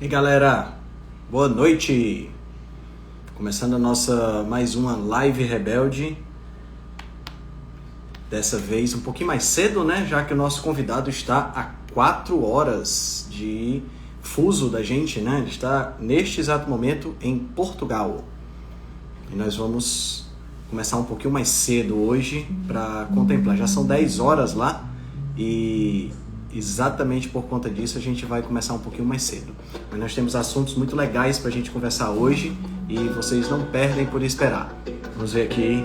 E galera, boa noite! Começando a nossa mais uma live rebelde. Dessa vez um pouquinho mais cedo, né? Já que o nosso convidado está a 4 horas de fuso da gente, né? Ele está neste exato momento em Portugal. E nós vamos começar um pouquinho mais cedo hoje para contemplar. Já são 10 horas lá e exatamente por conta disso a gente vai começar um pouquinho mais cedo. Mas nós temos assuntos muito legais para a gente conversar hoje e vocês não perdem por esperar. Vamos ver aqui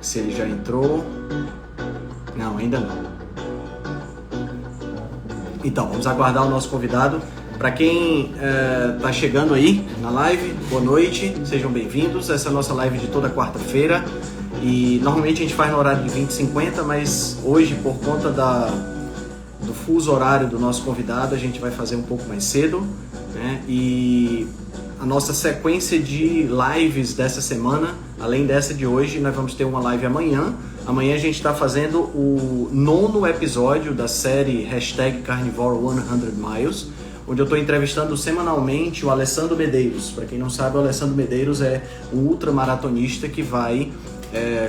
se ele já entrou. Não, ainda não. Então, vamos aguardar o nosso convidado. Para quem está chegando aí na live, boa noite, sejam bem-vindos. Essa é a nossa live de toda quarta-feira. E normalmente a gente faz no horário de 20h50, mas hoje, por conta do fuso horário do nosso convidado, a gente vai fazer um pouco mais cedo, né? E a nossa sequência de lives dessa semana, além dessa de hoje, nós vamos ter uma live amanhã. Amanhã a gente está fazendo o 9º episódio da série #Carnivore 100 Miles, onde eu estou entrevistando semanalmente o Alessandro Medeiros. Para quem não sabe, o Alessandro Medeiros é um ultramaratonista que vai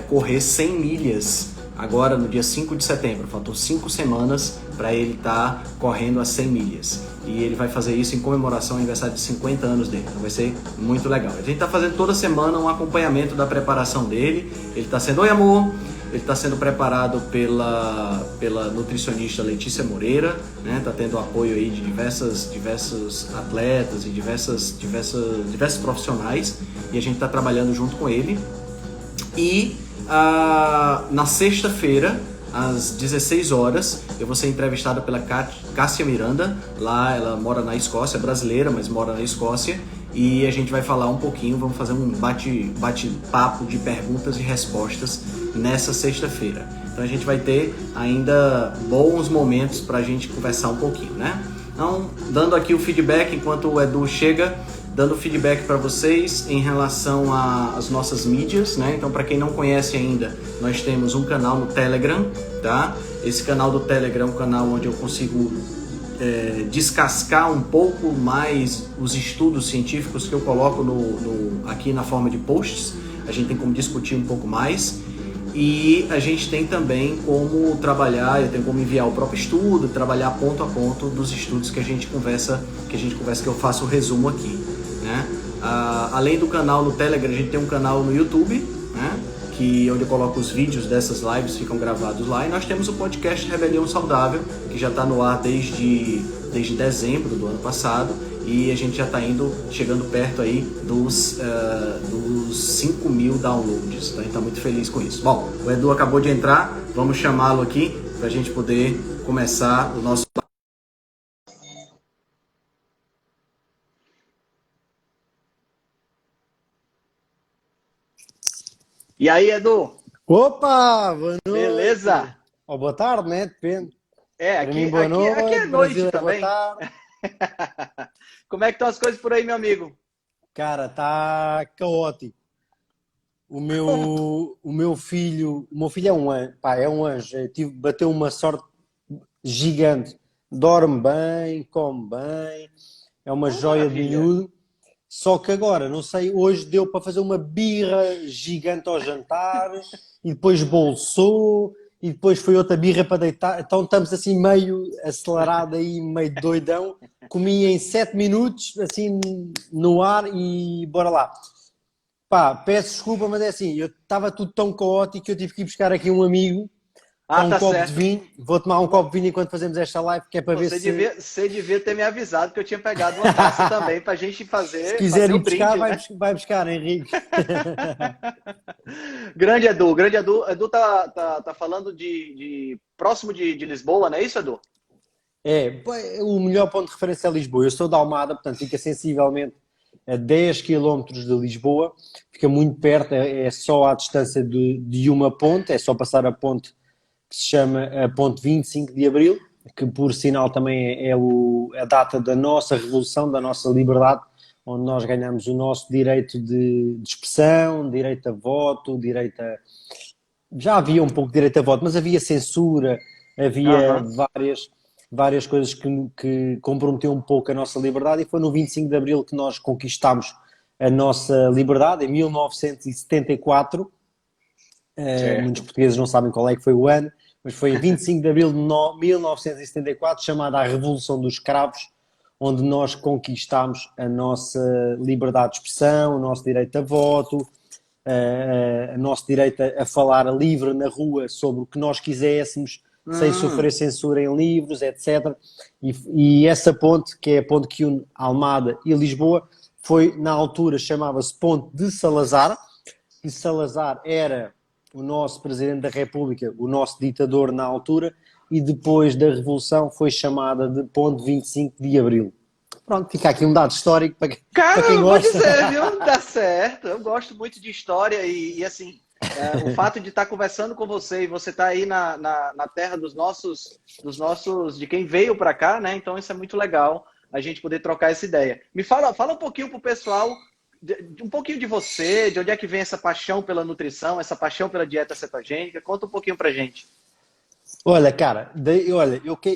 correr 100 milhas agora no dia 5 de setembro. Faltam 5 semanas para ele estar correndo as 100 milhas. E ele vai fazer isso em comemoração ao aniversário de 50 anos dele. Então vai ser muito legal. A gente está fazendo toda semana um acompanhamento da preparação dele. Ele está sendo... Oi, amor! Ele está sendo preparado pela nutricionista Letícia Moreira, né? Está tendo apoio aí de diversos atletas e diversos profissionais. E a gente está trabalhando junto com ele. E na sexta-feira, às 16 horas, eu vou ser entrevistado pela Cássia Miranda. Lá ela mora na Escócia, é brasileira, mas mora na Escócia. E a gente vai falar um pouquinho, vamos fazer um bate-papo de perguntas e respostas nessa sexta-feira. Então a gente vai ter ainda bons momentos para a gente conversar um pouquinho, né? Então, dando aqui o feedback enquanto o Edu chega, dando feedback para vocês em relação às nossas mídias, né? Então, para quem não conhece ainda, nós temos um canal no Telegram, tá? Esse canal do Telegram é um canal onde eu consigo descascar um pouco mais os estudos científicos que eu coloco aqui na forma de posts. A gente tem como discutir um pouco mais. E a gente tem também como trabalhar, eu tenho como enviar o próprio estudo, trabalhar ponto a ponto dos estudos que a gente conversa, que eu faço o resumo aqui, né? Além do canal no Telegram, a gente tem um canal no YouTube, né? Onde eu coloco os vídeos dessas lives, ficam gravados lá. E nós temos o podcast Rebelião Saudável, que já está no ar desde dezembro do ano passado. E a gente já está chegando perto aí dos 5.000 downloads. Então a gente está muito feliz com isso. Bom, o Edu acabou de entrar, vamos chamá-lo aqui para a gente poder começar o nosso... E aí, Edu? Opa, boa Beleza? noite. Ou boa tarde, né? Depende. Para Aqui, mim, boa aqui é noite. noite Brasil é boa também. tarde. Como é que estão as coisas por aí, meu amigo? Cara, está caótico. Como? O meu filho é um anjo. Pá, é um anjo. Bateu uma sorte gigante. Dorme bem, come bem. É uma Oh, joia de maravilha. miúdo. Só que agora, não sei, hoje deu para fazer uma birra gigante ao jantar e depois bolsou e depois foi outra birra para deitar. Então estamos assim meio acelerado aí, meio doidão. Comi em 7 minutos, assim no ar e bora lá. Pá, peço desculpa, mas é assim, eu estava tudo tão caótico que eu tive que ir buscar aqui um amigo para Ah, um tá copo de certo. vinho. Vou tomar um copo de vinho enquanto fazemos esta live, que é para ver se Você devia ter me avisado que eu tinha pegado uma taça também pra gente se fazer, quiser fazer ir o buscar, brinde, né? vai buscar, Henrique. Grande Edu, grande Edu. Edu tá falando próximo de Lisboa, não é isso, Edu? É, pá, o melhor ponto de referência é Lisboa. Eu sou da Almada, portanto fica sensivelmente a 10 quilómetros de Lisboa, fica muito perto, é só à distância de uma ponte, é só passar a ponte que se chama a ponte 25 de Abril, que por sinal também a data da nossa revolução, da nossa liberdade, onde nós ganhamos o nosso direito de expressão, direito a voto, direito a... Já havia um pouco de direito a voto, mas havia censura, havia Aham. várias. várias coisas que comprometiam um pouco a nossa liberdade, e foi no 25 de Abril que nós conquistámos a nossa liberdade, em 1974. Muitos portugueses não sabem qual é que foi o ano, mas foi 25 de Abril de 1974, chamada a Revolução dos Cravos, onde nós conquistámos a nossa liberdade de expressão, o nosso direito a voto, o nosso direito a falar livre na rua sobre o que nós quiséssemos, sem sofrer censura em livros, etc. E essa ponte, que é a ponte que une Almada e Lisboa, foi, na altura, chamava-se Ponte de Salazar, e Salazar era o nosso Presidente da República, o nosso ditador na altura, e depois da Revolução foi chamada de Ponte 25 de Abril. Pronto, fica aqui um dado histórico para quem Cara, gosta. Não vou dizer, viu? Dá certo. Eu gosto muito de história e assim, o fato de estar conversando com você e você estar aí na terra dos nossos, de quem veio para cá, né? Então isso é muito legal, a gente poder trocar essa ideia. Me fala um pouquinho pro pessoal, um pouquinho de você, de onde é que vem essa paixão pela nutrição, essa paixão pela dieta cetogênica. Conta um pouquinho pra gente. Olha, cara,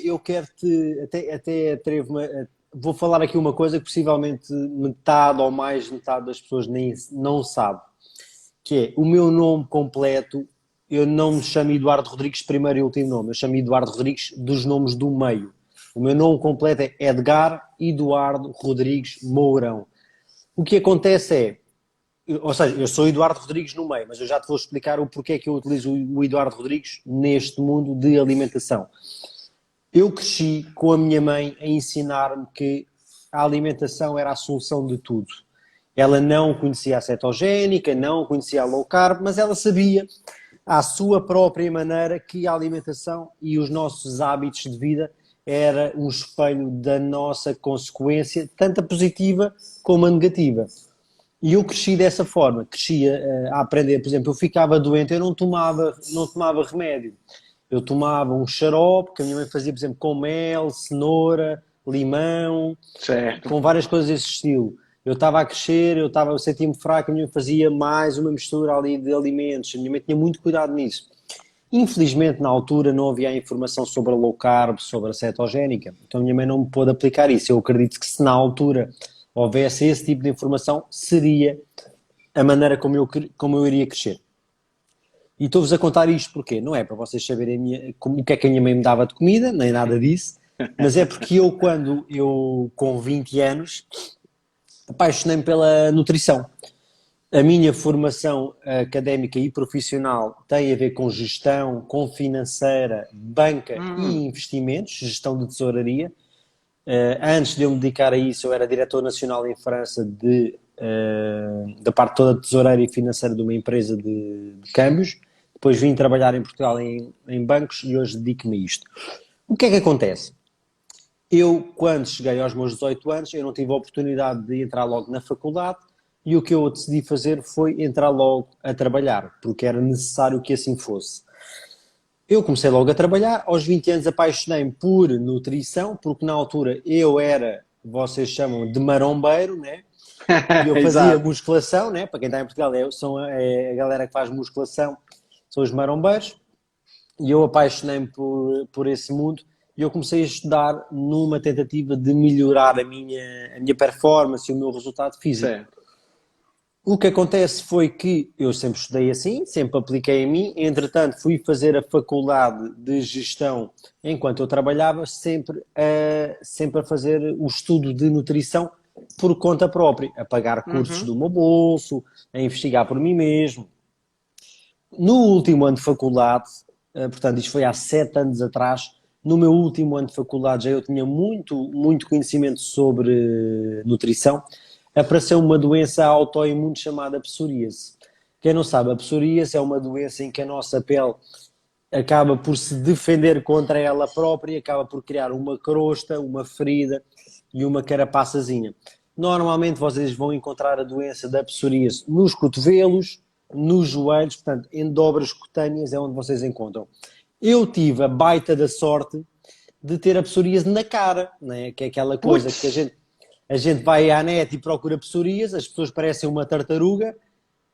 eu quero te até atrevo-me. Vou falar aqui uma coisa que possivelmente metade ou mais metade das pessoas nem não sabe, que é o meu nome completo. Eu não me chamo Eduardo Rodrigues primeiro e último nome, eu chamo Eduardo Rodrigues dos nomes do meio. O meu nome completo é Edgar Eduardo Rodrigues Mourão. O que acontece é, ou seja, eu sou Eduardo Rodrigues no meio, mas eu já te vou explicar o porquê que eu utilizo o Eduardo Rodrigues neste mundo de alimentação. Eu cresci com a minha mãe a ensinar-me que a alimentação era a solução de tudo. Ela não conhecia a cetogénica, não conhecia a low carb, mas ela sabia, à sua própria maneira, que a alimentação e os nossos hábitos de vida era um espelho da nossa consequência, tanto a positiva como a negativa. E eu cresci dessa forma, cresci a aprender. Por exemplo, eu ficava doente, eu não tomava remédio. Eu tomava um xarope que a minha mãe fazia, por exemplo, com mel, cenoura, limão, certo, com várias coisas desse estilo. Eu estava a crescer, eu sentia-me fraco, a minha mãe fazia mais uma mistura ali de alimentos. A minha mãe tinha muito cuidado nisso. Infelizmente, na altura, não havia informação sobre a low carb, sobre a cetogénica. Então a minha mãe não me pôde aplicar isso. Eu acredito que se na altura houvesse esse tipo de informação, seria a maneira como eu iria crescer. E estou-vos a contar isto porque não é para vocês saberem o que é que a minha mãe me dava de comida, nem nada disso, mas é porque quando eu com 20 anos, apaixonei-me pela nutrição. A minha formação académica e profissional tem a ver com gestão, com financeira, banca e investimentos, gestão de tesouraria. Antes de eu me dedicar a isso, eu era diretor nacional em França da parte toda tesoureira e financeira de uma empresa de câmbios. Depois vim trabalhar em Portugal em bancos e hoje dedico-me a isto. O que é que acontece? Eu, quando cheguei aos meus 18 anos, eu não tive a oportunidade de entrar logo na faculdade e o que eu decidi fazer foi entrar logo a trabalhar, porque era necessário que assim fosse. Eu comecei logo a trabalhar, aos 20 anos apaixonei-me por nutrição, porque na altura eu era, vocês chamam de marombeiro, né? E eu fazia musculação, né? Para quem está em Portugal, é a galera que faz musculação, são os marombeiros, e eu apaixonei-me por esse mundo, e eu comecei a estudar numa tentativa de melhorar a minha performance e o meu resultado físico. certo. O que acontece foi que eu sempre estudei assim, sempre apliquei em mim, entretanto fui fazer a faculdade de gestão enquanto eu trabalhava, sempre a fazer o estudo de nutrição por conta própria, a pagar cursos do meu bolso, a investigar por mim mesmo. No último ano de faculdade, portanto isto foi há 7 anos atrás, no meu último ano de faculdade já eu tinha muito, muito conhecimento sobre nutrição. Apareceu uma doença autoimune chamada psoríase. Quem não sabe, a psoríase é uma doença em que a nossa pele acaba por se defender contra ela própria e acaba por criar uma crosta, uma ferida e uma carapaçazinha. Normalmente vocês vão encontrar a doença da psoríase nos cotovelos, nos joelhos, portanto, em dobras cutâneas é onde vocês encontram. Eu tive a baita da sorte de ter a psoríase na cara, né? Que é aquela coisa que a gente vai à net e procura psoríase, as pessoas parecem uma tartaruga,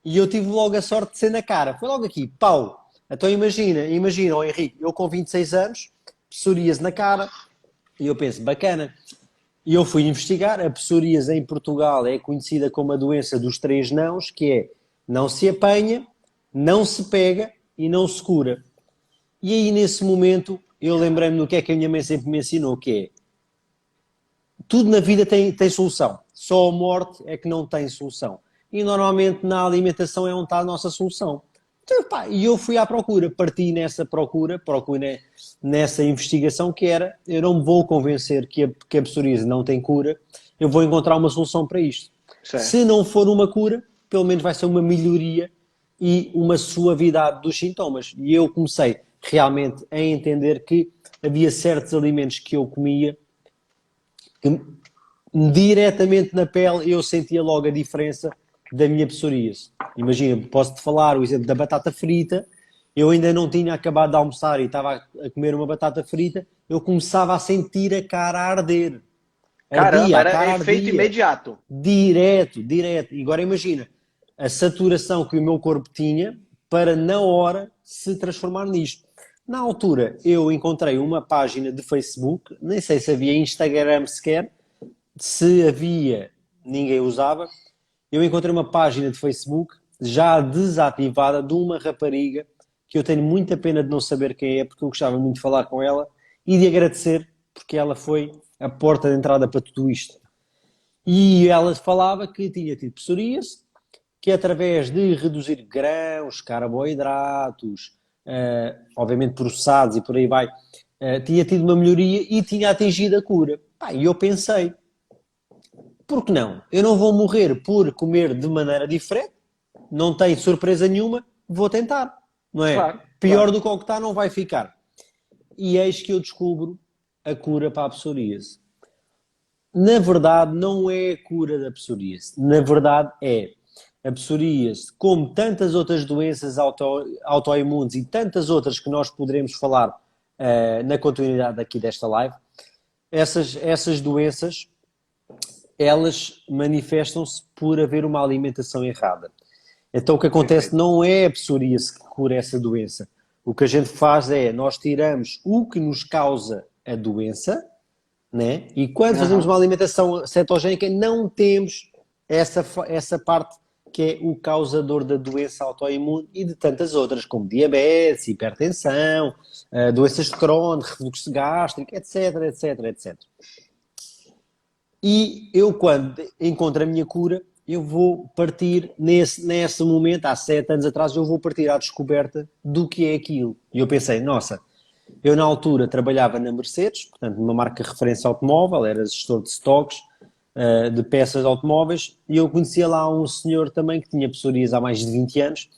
e eu tive logo a sorte de ser na cara. Foi logo aqui, pau. Então imagina, Henrique, eu com 26 anos, psoríase na cara, E eu penso, bacana. E eu fui investigar, a psoríase em Portugal é conhecida como a doença dos 3 nãos, que é não se apanha, não se pega e não se cura. E aí, nesse momento, eu lembrei-me do que é que a minha mãe sempre me ensinou, que é tudo na vida tem solução. Só a morte é que não tem solução. E normalmente na alimentação é onde está a nossa solução. Então, pá, e eu fui à procura, parti nessa procurei nessa investigação que era, eu não me vou convencer que a psoríase não tem cura, eu vou encontrar uma solução para isto. Certo. Se não for uma cura, pelo menos vai ser uma melhoria e uma suavidade dos sintomas. E eu comecei realmente a entender que havia certos alimentos que eu comia que diretamente na pele eu sentia logo a diferença da minha psoríase. Imagina, posso-te falar o exemplo da batata frita, eu ainda não tinha acabado de almoçar e estava a comer uma batata frita, eu começava a sentir a cara a arder. Caramba, a era cara efeito ardia. imediato. Direto. E agora imagina, a saturação que o meu corpo tinha para na hora se transformar nisto. Na altura, eu encontrei uma página de Facebook, nem sei se havia Instagram sequer, se havia, ninguém usava. Eu encontrei uma página de Facebook já desativada de uma rapariga que eu tenho muita pena de não saber quem é, porque eu gostava muito de falar com ela e de agradecer, porque ela foi a porta de entrada para tudo isto. E ela falava que tinha tido psoríase, que através de reduzir grãos, carboidratos, obviamente processados e por aí vai, tinha tido uma melhoria e tinha atingido a cura. E eu pensei, por que não? Eu não vou morrer por comer de maneira diferente, não tem surpresa nenhuma, vou tentar, não é? Claro, Pior claro. do que o que está não vai ficar. E eis que eu descubro a cura para a psoríase. Na verdade, não é a cura da psoríase. Na verdade, é a psoríase, como tantas outras doenças autoimunes e tantas outras que nós poderemos falar na continuidade aqui desta live, essas doenças, elas manifestam-se por haver uma alimentação errada. Então o que acontece não é a psoríase que cura essa doença. O que a gente faz é, nós tiramos o que nos causa a doença, né? E quando fazemos uma alimentação cetogénica, não temos essa parte que é o causador da doença autoimune e de tantas outras, como diabetes, hipertensão, doenças de Crohn, refluxo gástrico, etc, etc, etc. E eu, quando encontro a minha cura, eu vou partir nesse momento, há 7 anos atrás, eu vou partir à descoberta do que é aquilo. E eu pensei, nossa, eu na altura trabalhava na Mercedes, portanto numa marca de referência automóvel, era gestor de stocks, de peças de automóveis, e eu conhecia lá um senhor também que tinha psoríase há mais de 20 anos,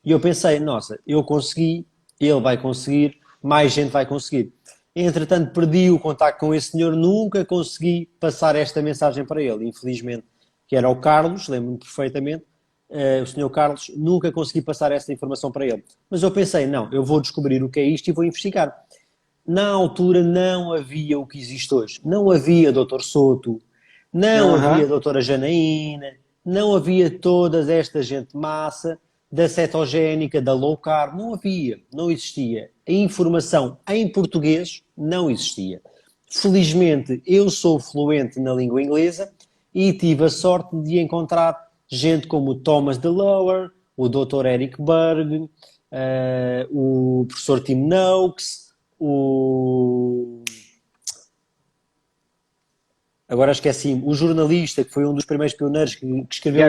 e eu pensei, nossa, eu consegui, ele vai conseguir, mais gente vai conseguir. Entretanto, perdi o contacto com esse senhor, nunca consegui passar esta mensagem para ele, infelizmente, que era o Carlos, lembro-me perfeitamente, o senhor Carlos, nunca consegui passar esta informação para ele. Mas eu pensei, não, eu vou descobrir o que é isto e vou investigar. Na altura não havia o que existe hoje. Não havia Dr. Soto, não havia doutora Janaína, não havia toda esta gente massa da cetogénica, da low carb, não havia, não existia. A informação em português não existia. Felizmente, eu sou fluente na língua inglesa e tive a sorte de encontrar gente como o Thomas DeLauer, o Dr. Eric Berg, o professor Tim Noakes, agora esqueci-me, o jornalista que foi um dos primeiros pioneiros que escreveu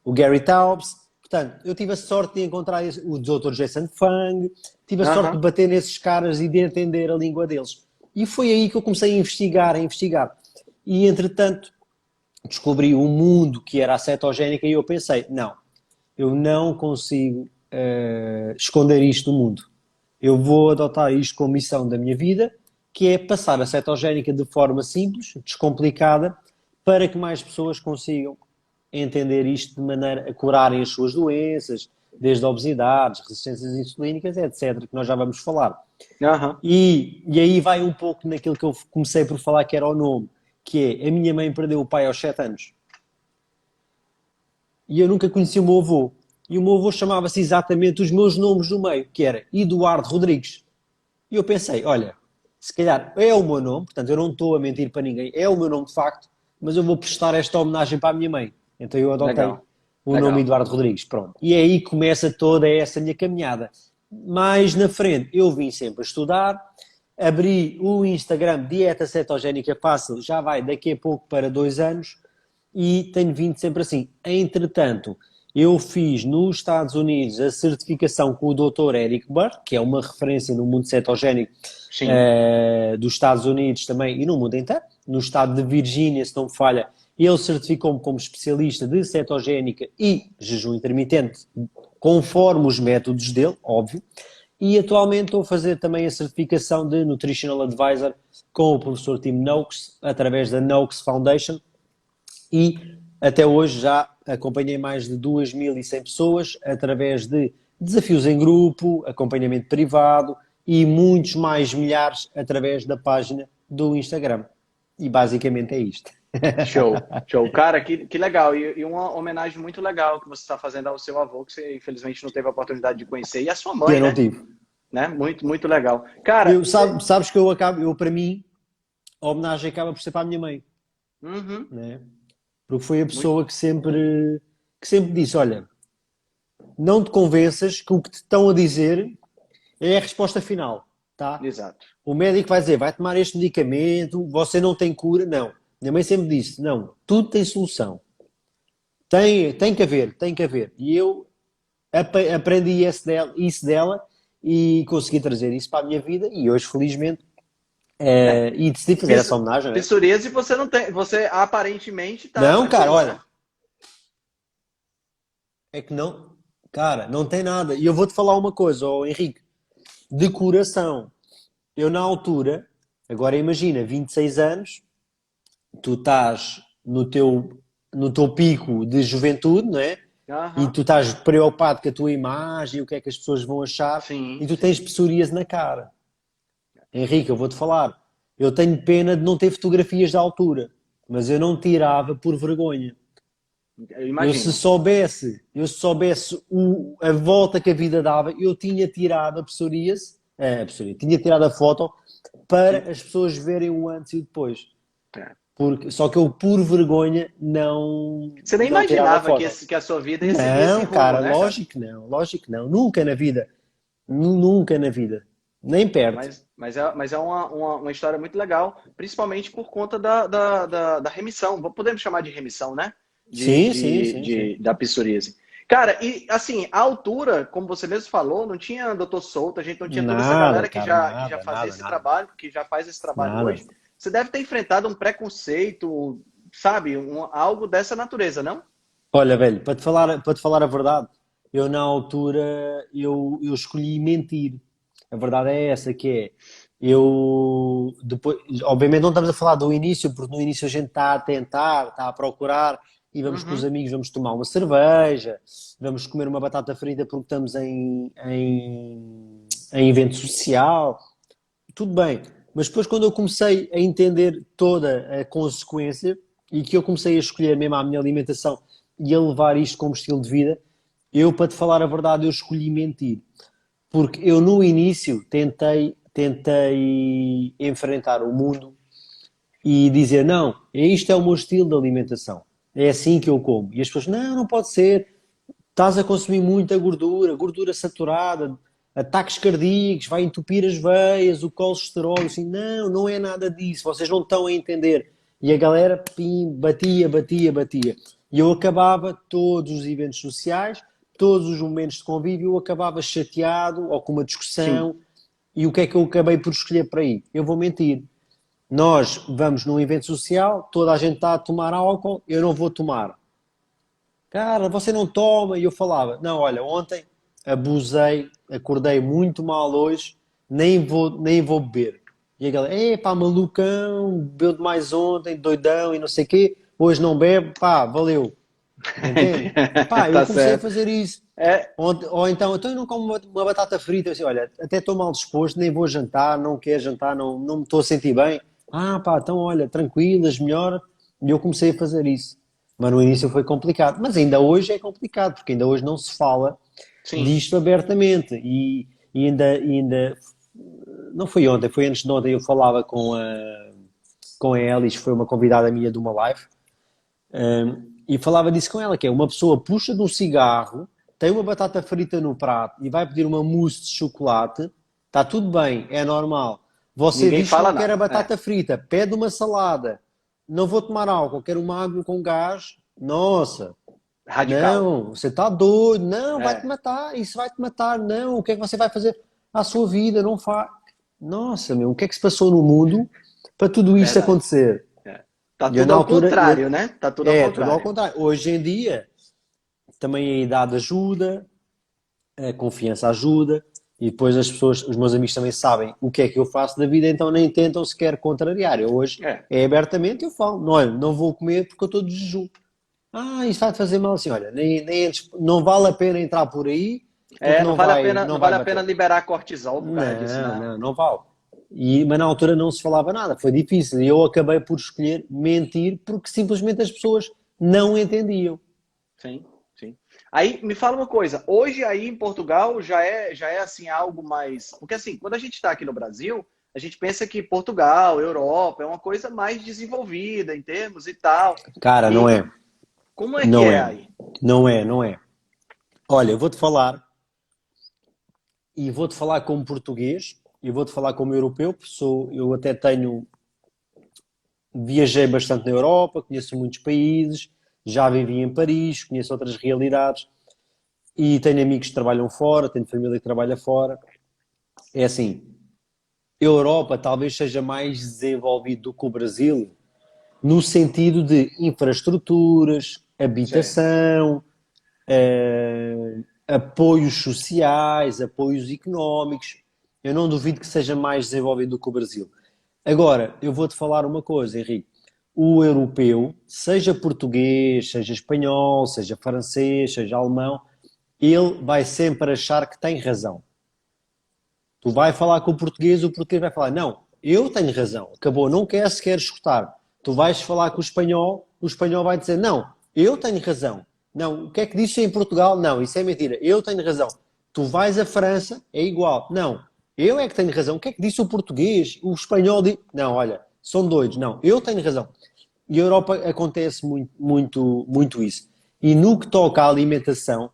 o Gary Taubes. Portanto, eu tive a sorte de encontrar o Dr. Jason Fung, tive a sorte de bater nesses caras e de entender a língua deles. E foi aí que eu comecei a investigar. E, entretanto, descobri um mundo que era a cetogénica e eu pensei, não, eu não consigo esconder isto do mundo. Eu vou adotar isto como missão da minha vida, que é passar a cetogénica de forma simples, descomplicada, para que mais pessoas consigam entender isto de maneira a curarem as suas doenças, desde obesidades, resistências insulínicas, etc., que nós já vamos falar. E aí vai um pouco naquilo que eu comecei por falar, que era o nome, que é, a minha mãe perdeu o pai aos 7 anos. E eu nunca conheci o meu avô. E o meu avô chamava-se exatamente os meus nomes do meio, que era Eduardo Rodrigues. E eu pensei, olha, se calhar é o meu nome, portanto eu não estou a mentir para ninguém, é o meu nome de facto, mas eu vou prestar esta homenagem para a minha mãe. Então eu adotei Legal, o nome legal. Eduardo Rodrigues, pronto. E é aí começa toda essa minha caminhada. Mais na frente, eu vim sempre a estudar, abri o Instagram Dieta Cetogénica Fácil, já vai daqui a pouco para 2 anos, e tenho vindo sempre assim. Entretanto, eu fiz nos Estados Unidos a certificação com o Dr. Eric Burr, que é uma referência no mundo cetogénico Sim. dos Estados Unidos também e no mundo inteiro. No estado de Virgínia, se não me falha, ele certificou-me como especialista de cetogénica e jejum intermitente, conforme os métodos dele, óbvio. E atualmente estou a fazer também a certificação de Nutritional Advisor com o professor Tim Noakes, através da Noakes Foundation. E até hoje já acompanhei mais de 2.100 pessoas através de desafios em grupo, acompanhamento privado e muitos mais milhares através da página do Instagram. E basicamente é isto. Show, show. Cara, que legal. E uma homenagem muito legal que você está fazendo ao seu avô, que você infelizmente não teve a oportunidade de conhecer, e a sua mãe, Eu não né? tive. Né? Muito, muito legal. Cara, Sabes que para mim, a homenagem acaba por ser para a minha mãe. uhum, Né? Porque foi a pessoa que sempre disse, olha, não te convenças que o que te estão a dizer é a resposta final, tá? exato. O médico vai dizer, vai tomar este medicamento, você não tem cura. Não. Minha mãe sempre disse, não, tudo tem solução. Tem que haver. E eu aprendi isso dela e consegui trazer isso para a minha vida e hoje, felizmente, e decidi fazer essa homenagem. Né? Psoríase você não tem, você aparentemente está Não, cara, tranquilo, olha, né? é que não, cara, não tem nada. E eu vou-te falar uma coisa, Henrique, de coração. Eu na altura, agora imagina, 26 anos, tu estás no teu pico de juventude, não é? E Aham. tu estás preocupado com a tua imagem, o que é que as pessoas vão achar, Sim, e tu sim. tens psoríase na cara. Henrique, eu vou-te falar, eu tenho pena de não ter fotografias da altura, mas eu não tirava por vergonha. Eu Eu se imagino. soubesse, a volta que a vida dava, eu tinha tirado tinha tirado a foto para as pessoas verem o antes e o depois. É. Só que eu, por vergonha, não, Você nem não tirava a imaginava foto. que a sua vida ia seguir esse Não, rumo, cara, né, cara? lógico que não. Nunca na vida. Nunca na vida. Nem perto. Mas é uma história muito legal, principalmente por conta da remissão. Podemos chamar de remissão, né? Sim. Da psoríase. Cara, e assim, a altura, como você mesmo falou, não tinha doutor Souto, a gente não tinha toda essa Nada, galera que cara, já fazia nada, esse nada. trabalho, que já faz esse trabalho Nada. hoje. Você deve ter enfrentado um preconceito, sabe? Algo dessa natureza, não? Olha, velho, para te falar a verdade, eu na altura, eu escolhi mentir. A verdade é essa, que é, eu depois, obviamente não estamos a falar do início, porque no início a gente está a tentar, está a procurar, e vamos com os Uhum. amigos, vamos tomar uma cerveja, vamos comer uma batata frita porque estamos em evento social, tudo bem. Mas depois quando eu comecei a entender toda a consequência e que eu comecei a escolher mesmo a minha alimentação e a levar isto como estilo de vida, eu, para te falar a verdade, eu escolhi mentir. Porque eu no início tentei enfrentar o mundo e dizer, não, isto é o meu estilo de alimentação. É assim que eu como. E as pessoas, não pode ser. Estás a consumir muita gordura saturada, ataques cardíacos, vai entupir as veias, o colesterol. Assim, não é nada disso. Vocês não estão a entender. E a galera, pim, batia. E eu acabava todos os eventos sociais, todos os momentos de convívio, eu acabava chateado ou com uma Sim. discussão. E o que é que eu acabei por escolher para aí? Eu vou mentir. Nós vamos num evento social, toda a gente está a tomar álcool, eu não vou tomar. Cara, você não toma? E eu falava, não, olha, ontem abusei, acordei muito mal hoje, nem vou beber. E a galera, pá, malucão, bebeu demais ontem, doidão e não sei o quê, hoje não bebe, pá, valeu. Entende? Pá, eu Tá comecei a certo. fazer isso. É, Ou então eu não como uma batata frita, eu assim, olha, até estou mal disposto, nem vou jantar, não quero jantar, não me estou a sentir bem. Ah, pá, então olha, tranquilas, melhor. E eu comecei a fazer isso. Mas no início foi complicado. Mas ainda hoje é complicado, porque ainda hoje não se fala sim. disto abertamente. E ainda não foi ontem, foi antes de ontem, eu falava com a Elis, foi uma convidada minha de uma live, e falava disso com ela, que é uma pessoa puxa de um cigarro, tem uma batata frita no prato e vai pedir uma mousse de chocolate, está tudo bem, é normal. Você Ninguém diz que fala não quer a nada. batata frita, pede uma salada, não vou tomar álcool, quero uma água com gás, nossa, Radical. não, você está doido, não, É. vai-te matar, isso vai-te matar, não, o que é que você vai fazer à sua vida, não faz. Nossa, meu, o que é que se passou no mundo para tudo isto Verdade. acontecer? Tá E eu, tudo na ao altura, contrário, né? Tá tudo ao tudo ao contrário. contrário. Hoje em dia, também a idade ajuda, a confiança ajuda, e depois as pessoas, os meus amigos também sabem o que é que eu faço da vida, então nem tentam sequer contrariar. Eu hoje é abertamente, eu falo, não, olha, não vou comer porque eu estou de jejum. Isso vai-te fazer mal assim, olha, não vale a pena entrar por aí, porque Não vale a pena, não não vai vale a pena bater. liberar cortisol por causa disso, Não, não. não, não vale. Mas na altura não se falava nada, foi difícil. E eu acabei por escolher mentir porque simplesmente as pessoas não entendiam. Sim, sim. Aí me fala uma coisa, hoje aí em Portugal já é assim algo mais, porque assim, quando a gente está aqui no Brasil, a gente pensa que Portugal, Europa é uma coisa mais desenvolvida em termos e tal. Cara, não E é. como é que Não é é. aí? Não é, não é. Olha, eu vou-te falar, e vou-te falar como português, e vou-te falar como europeu, porque eu até viajei bastante na Europa, conheço muitos países, já vivi em Paris, conheço outras realidades, e tenho amigos que trabalham fora, tenho família que trabalha fora. É assim, a Europa talvez seja mais desenvolvido do que o Brasil, no sentido de infraestruturas, Sim. habitação, apoios sociais, apoios económicos. Eu não duvido que seja mais desenvolvido do que o Brasil. Agora, eu vou-te falar uma coisa, Henrique. O europeu, seja português, seja espanhol, seja francês, seja alemão, ele vai sempre achar que tem razão. Tu vai falar com o português vai falar, não, eu tenho razão, acabou, não quer sequer escutar. Tu vais falar com o espanhol vai dizer, não, eu tenho razão. Não, o que é que disse em Portugal? Não, isso é mentira, eu tenho razão. Tu vais à França, é igual. Não, eu é que tenho razão. O que é que disse o português? O espanhol diz, não, olha, são doidos. Não, eu tenho razão. E a Europa acontece muito, muito, muito isso. E no que toca à alimentação,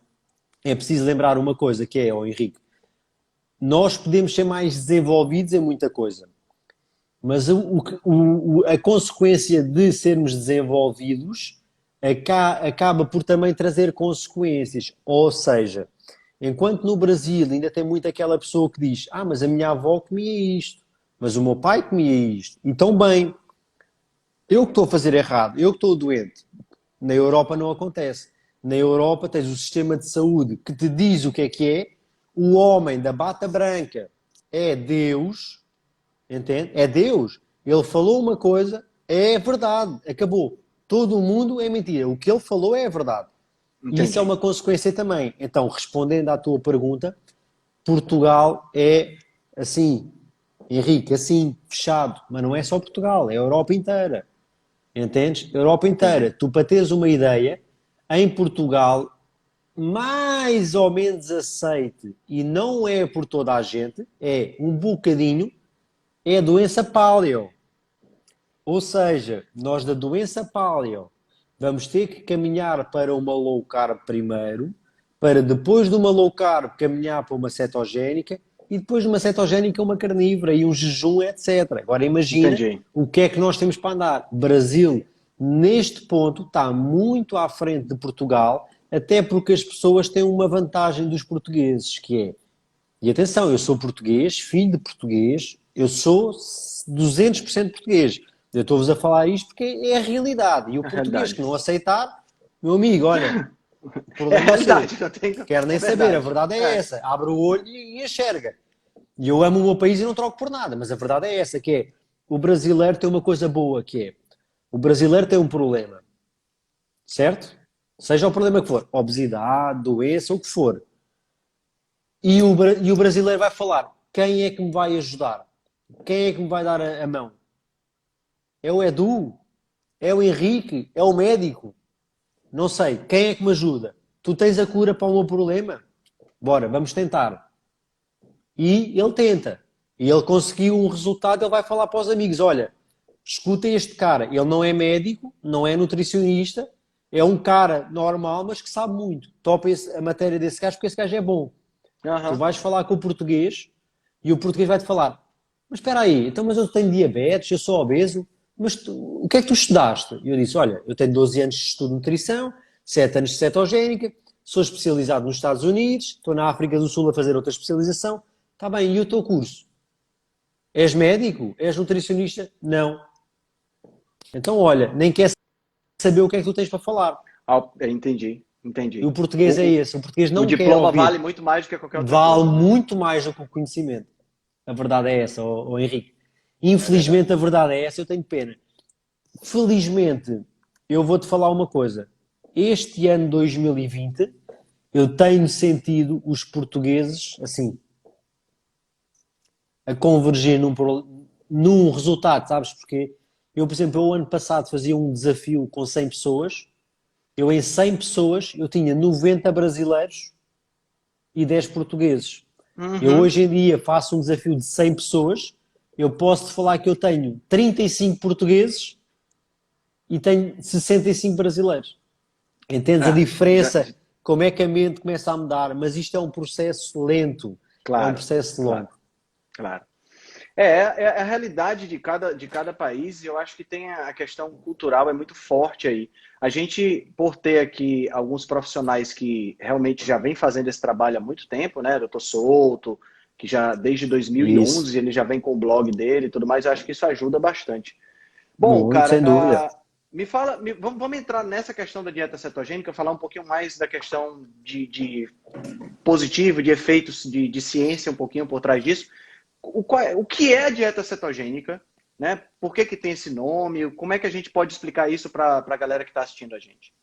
é preciso lembrar uma coisa, que é, Henrique, nós podemos ser mais desenvolvidos em muita coisa, mas a consequência de sermos desenvolvidos acaba por também trazer consequências. Ou seja, enquanto no Brasil ainda tem muito aquela pessoa que diz: mas a minha avó comia isto, mas o meu pai comia isto, e tão bem, eu que estou a fazer errado, eu que estou doente. Na Europa não acontece. Na Europa tens o sistema de saúde que te diz o que é. O homem da bata branca é Deus, entende? É Deus. Ele falou uma coisa, é verdade, acabou. Todo o mundo é mentira. O que ele falou é a verdade. E isso é Entendi. uma consequência também. Então, respondendo à tua pergunta, Portugal é assim, Henrique, assim, fechado. Mas não é só Portugal, é a Europa inteira. Entendes? Europa inteira. Entendi. Tu, para teres uma ideia, em Portugal, mais ou menos aceite, e não é por toda a gente, é um bocadinho, é a doença páleo. Ou seja, nós da doença páleo vamos ter que caminhar para uma low carb primeiro, para depois de uma low carb caminhar para uma cetogénica e depois de uma cetogénica uma carnívora e um jejum, etc. Agora imagina Entendi. o que é que nós temos para andar. Brasil, neste ponto, está muito à frente de Portugal, até porque as pessoas têm uma vantagem dos portugueses, que é, e atenção, eu sou português, filho de português, eu sou 200% português. Eu estou-vos a falar isto porque é a realidade. E o É português que realidade. não aceitar, meu amigo, olha, o É problema é seu. realidade, não tem... Quero nem É saber, a verdade. verdade é essa. Abre o olho e enxerga. E eu amo o meu país e não troco por nada, mas a verdade é essa, que é, o brasileiro tem uma coisa boa, que é, o brasileiro tem um problema, certo? Seja o problema que for, obesidade, doença, o que for. E o brasileiro vai falar, quem é que me vai ajudar? Quem é que me vai dar a mão? É o Edu? É o Henrique? É o médico? Não sei. Quem é que me ajuda? Tu tens a cura para o meu problema? Bora, vamos tentar. E ele tenta. E ele conseguiu um resultado, ele vai falar para os amigos, olha, escutem este cara, ele não é médico, não é nutricionista, é um cara normal, mas que sabe muito. Topa a matéria desse gajo, porque esse gajo é bom. Tu vais falar com o português e o português vai-te falar, mas espera aí, então mas eu tenho diabetes, eu sou obeso, mas o que é que tu estudaste? E eu disse, olha, eu tenho 12 anos de estudo de nutrição, 7 anos de cetogénica, sou especializado nos Estados Unidos, estou na África do Sul a fazer outra especialização, está bem, e o teu curso? És médico? És nutricionista? Não. Então, olha, nem quer saber o que é que tu tens para falar. Entendi. E o português é esse. O português não quer ouvir. O diploma vale muito mais do que qualquer outra coisa. Vale muito mais do que o conhecimento. A verdade é essa, Henrique. Infelizmente, a verdade é essa. Eu tenho pena. Felizmente, eu vou-te falar uma coisa. Este ano 2020, eu tenho sentido os portugueses, assim, a convergir num resultado, sabes porquê? Eu, por exemplo, o ano passado fazia um desafio com 100 pessoas. Eu, em 100 pessoas, eu tinha 90 brasileiros e 10 portugueses. Eu, hoje em dia, faço um desafio de 100 pessoas. Eu posso te falar que eu tenho 35 portugueses e tenho 65 brasileiros. Entendes a diferença? Como é que a mente começa a mudar? Mas isto é um processo lento. Claro, é um processo longo. Claro. É a realidade de cada país, e eu acho que tem a questão cultural é muito forte aí. A gente, por ter aqui alguns profissionais que realmente já vem fazendo esse trabalho há muito tempo, né? Doutor Souto, que já desde 2011 ele já vem com o blog dele e tudo mais, eu acho que isso ajuda bastante. Bom, cara, sem dúvida. Me fala, vamos entrar nessa questão da dieta cetogênica, falar um pouquinho mais da questão de positivo, de efeitos de ciência, um pouquinho por trás disso. O que é a dieta cetogênica, né? Por que tem esse nome? Como é que a gente pode explicar isso para a galera que está assistindo a gente?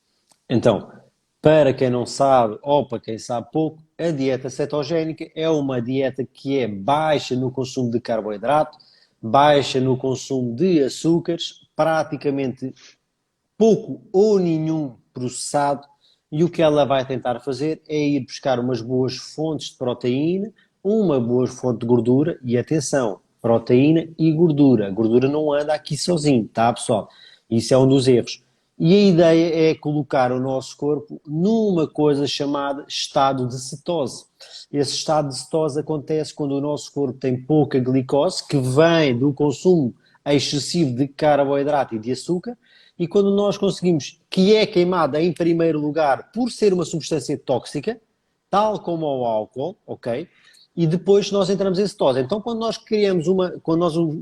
Então, para quem não sabe, ou para quem sabe pouco, a dieta cetogénica é uma dieta que é baixa no consumo de carboidrato, baixa no consumo de açúcares, praticamente pouco ou nenhum processado, e o que ela vai tentar fazer é ir buscar umas boas fontes de proteína, uma boa fonte de gordura, e atenção, proteína e gordura. A gordura não anda aqui sozinho, tá, pessoal? Isso é um dos erros. E a ideia é colocar o nosso corpo numa coisa chamada estado de cetose. Esse estado de cetose acontece quando o nosso corpo tem pouca glicose, que vem do consumo excessivo de carboidrato e de açúcar, e quando nós conseguimos, que é queimada em primeiro lugar por ser uma substância tóxica, tal como o álcool, ok? E depois nós entramos em cetose. Então, quando nós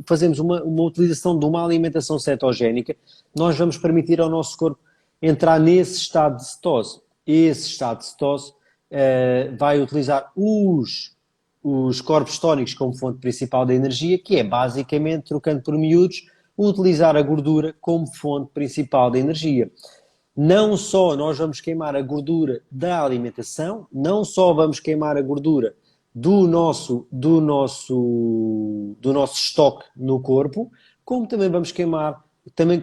fazemos uma utilização de uma alimentação cetogénica, nós vamos permitir ao nosso corpo entrar nesse estado de cetose. Esse estado de cetose vai utilizar os corpos tónicos como fonte principal da energia, que é basicamente, trocando por miúdos, utilizar a gordura como fonte principal da energia. Não só nós vamos queimar a gordura da alimentação, não só vamos queimar a gordura do nosso estoque no corpo, como também vamos queimar,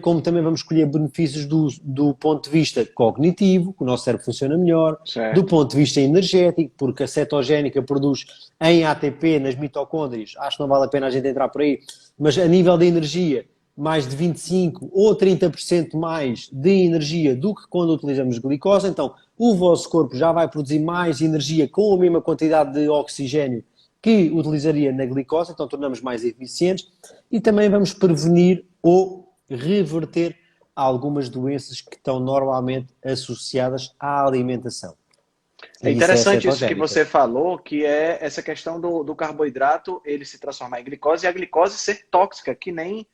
como também vamos colher benefícios do ponto de vista cognitivo, que o nosso cérebro funciona melhor, certo. Do ponto de vista energético, porque a cetogénica produz em ATP nas mitocôndrias, acho que não vale a pena a gente entrar por aí, mas a nível de energia, mais de 25% ou 30% mais de energia do que quando utilizamos glicose. Então, o vosso corpo já vai produzir mais energia com a mesma quantidade de oxigênio que utilizaria na glicose, então tornamos mais eficientes e também vamos prevenir ou reverter algumas doenças que estão normalmente associadas à alimentação. É interessante isso que você falou, que é essa questão do carboidrato, ele se transformar em glicose e a glicose ser tóxica, que nem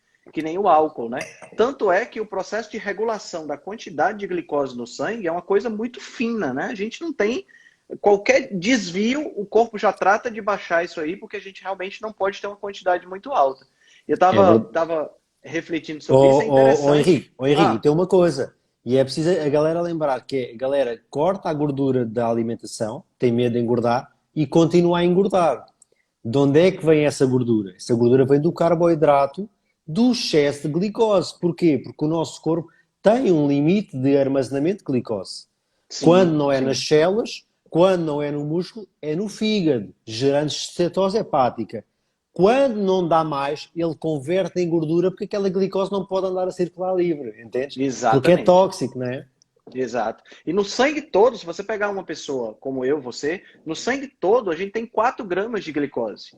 o álcool, né? Tanto é que o processo de regulação da quantidade de glicose no sangue é uma coisa muito fina, né? A gente não tem qualquer desvio, o corpo já trata de baixar isso aí, porque a gente realmente não pode ter uma quantidade muito alta. Eu tava refletindo sobre isso, é interessante. Henrique, tem uma coisa, e é preciso a galera lembrar, que a galera corta a gordura da alimentação, tem medo de engordar, e continua a engordar. De onde é que vem essa gordura? Essa gordura vem do carboidrato, do excesso de glicose. Porquê? Porque o nosso corpo tem um limite de armazenamento de glicose. Sim, quando não é nas células, quando não é no músculo, é no fígado, gerando cetose hepática. Quando não dá mais, ele converte em gordura porque aquela glicose não pode andar a circular livre, entendes? Porque é Exatamente. tóxico, não é? Exato. E no sangue todo, se você pegar uma pessoa como eu, você, no sangue todo a gente tem 4 gramas de glicose.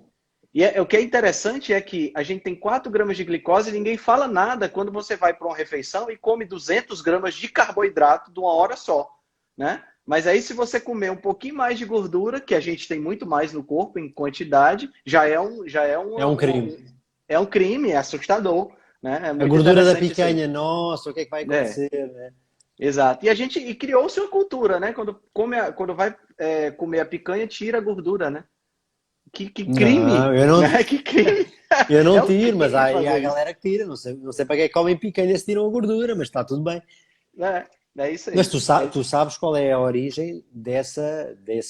E o que é interessante é que a gente tem 4 gramas de glicose e ninguém fala nada quando você vai para uma refeição e come 200 gramas de carboidrato de uma hora só, né? Mas aí se você comer um pouquinho mais de gordura, que a gente tem muito mais no corpo em quantidade, É um crime. é um crime, é assustador, né? É A muito gordura da interessante isso aí. picanha, nossa, o que é que vai É. acontecer, né? Exato. E criou-se uma cultura, né? Quando vai comer a picanha, tira a gordura, né? Que crime, Não, eu não, né? Que crime. eu É não um tiro, mas crime há fazer a isso. galera que tira. Não sei para que é que comem picanha se tiram a gordura, mas está tudo bem. É isso Mas aí. tu sabes qual é a origem desse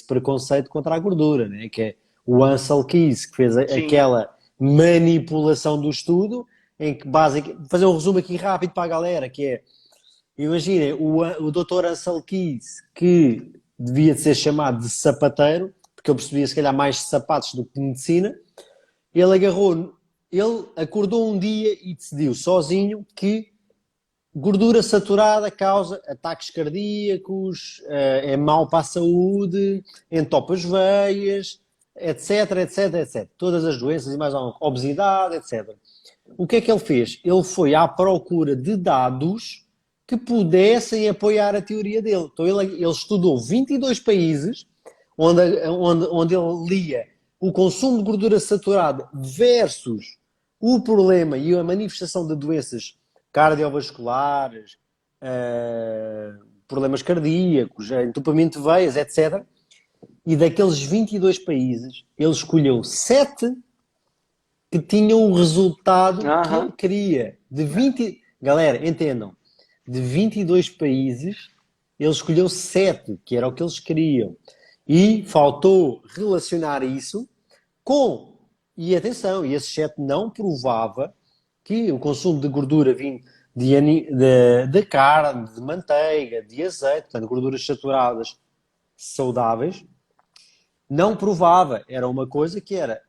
preconceito contra a gordura, né? Que é o Ansel Keys, que fez Sim. aquela manipulação do estudo, em que basicamente, vou fazer um resumo aqui rápido para a galera, que é, imaginem, o Dr. Ansel Keys, que devia de ser chamado de sapateiro, porque eu percebia se calhar mais de sapatos do que de medicina, ele acordou um dia e decidiu sozinho que gordura saturada causa ataques cardíacos, é mau para a saúde, entope as veias, etc, etc, etc. Todas as doenças e mais alguma, obesidade, etc. O que é que ele fez? Ele foi à procura de dados que pudessem apoiar a teoria dele. Então ele estudou 22 países onde ele lia o consumo de gordura saturada versus o problema e a manifestação de doenças cardiovasculares, problemas cardíacos, entupimento de veias, etc. E daqueles 22 países, ele escolheu 7 que tinham o resultado que ele Aham. queria. Galera, entendam, de 22 países, ele escolheu 7, que era o que eles queriam. E faltou relacionar isso com, e atenção, esse 7 não provava que o consumo de gordura vindo de carne, de manteiga, de azeite, portanto, gorduras saturadas saudáveis, não provava. Era uma coisa que era,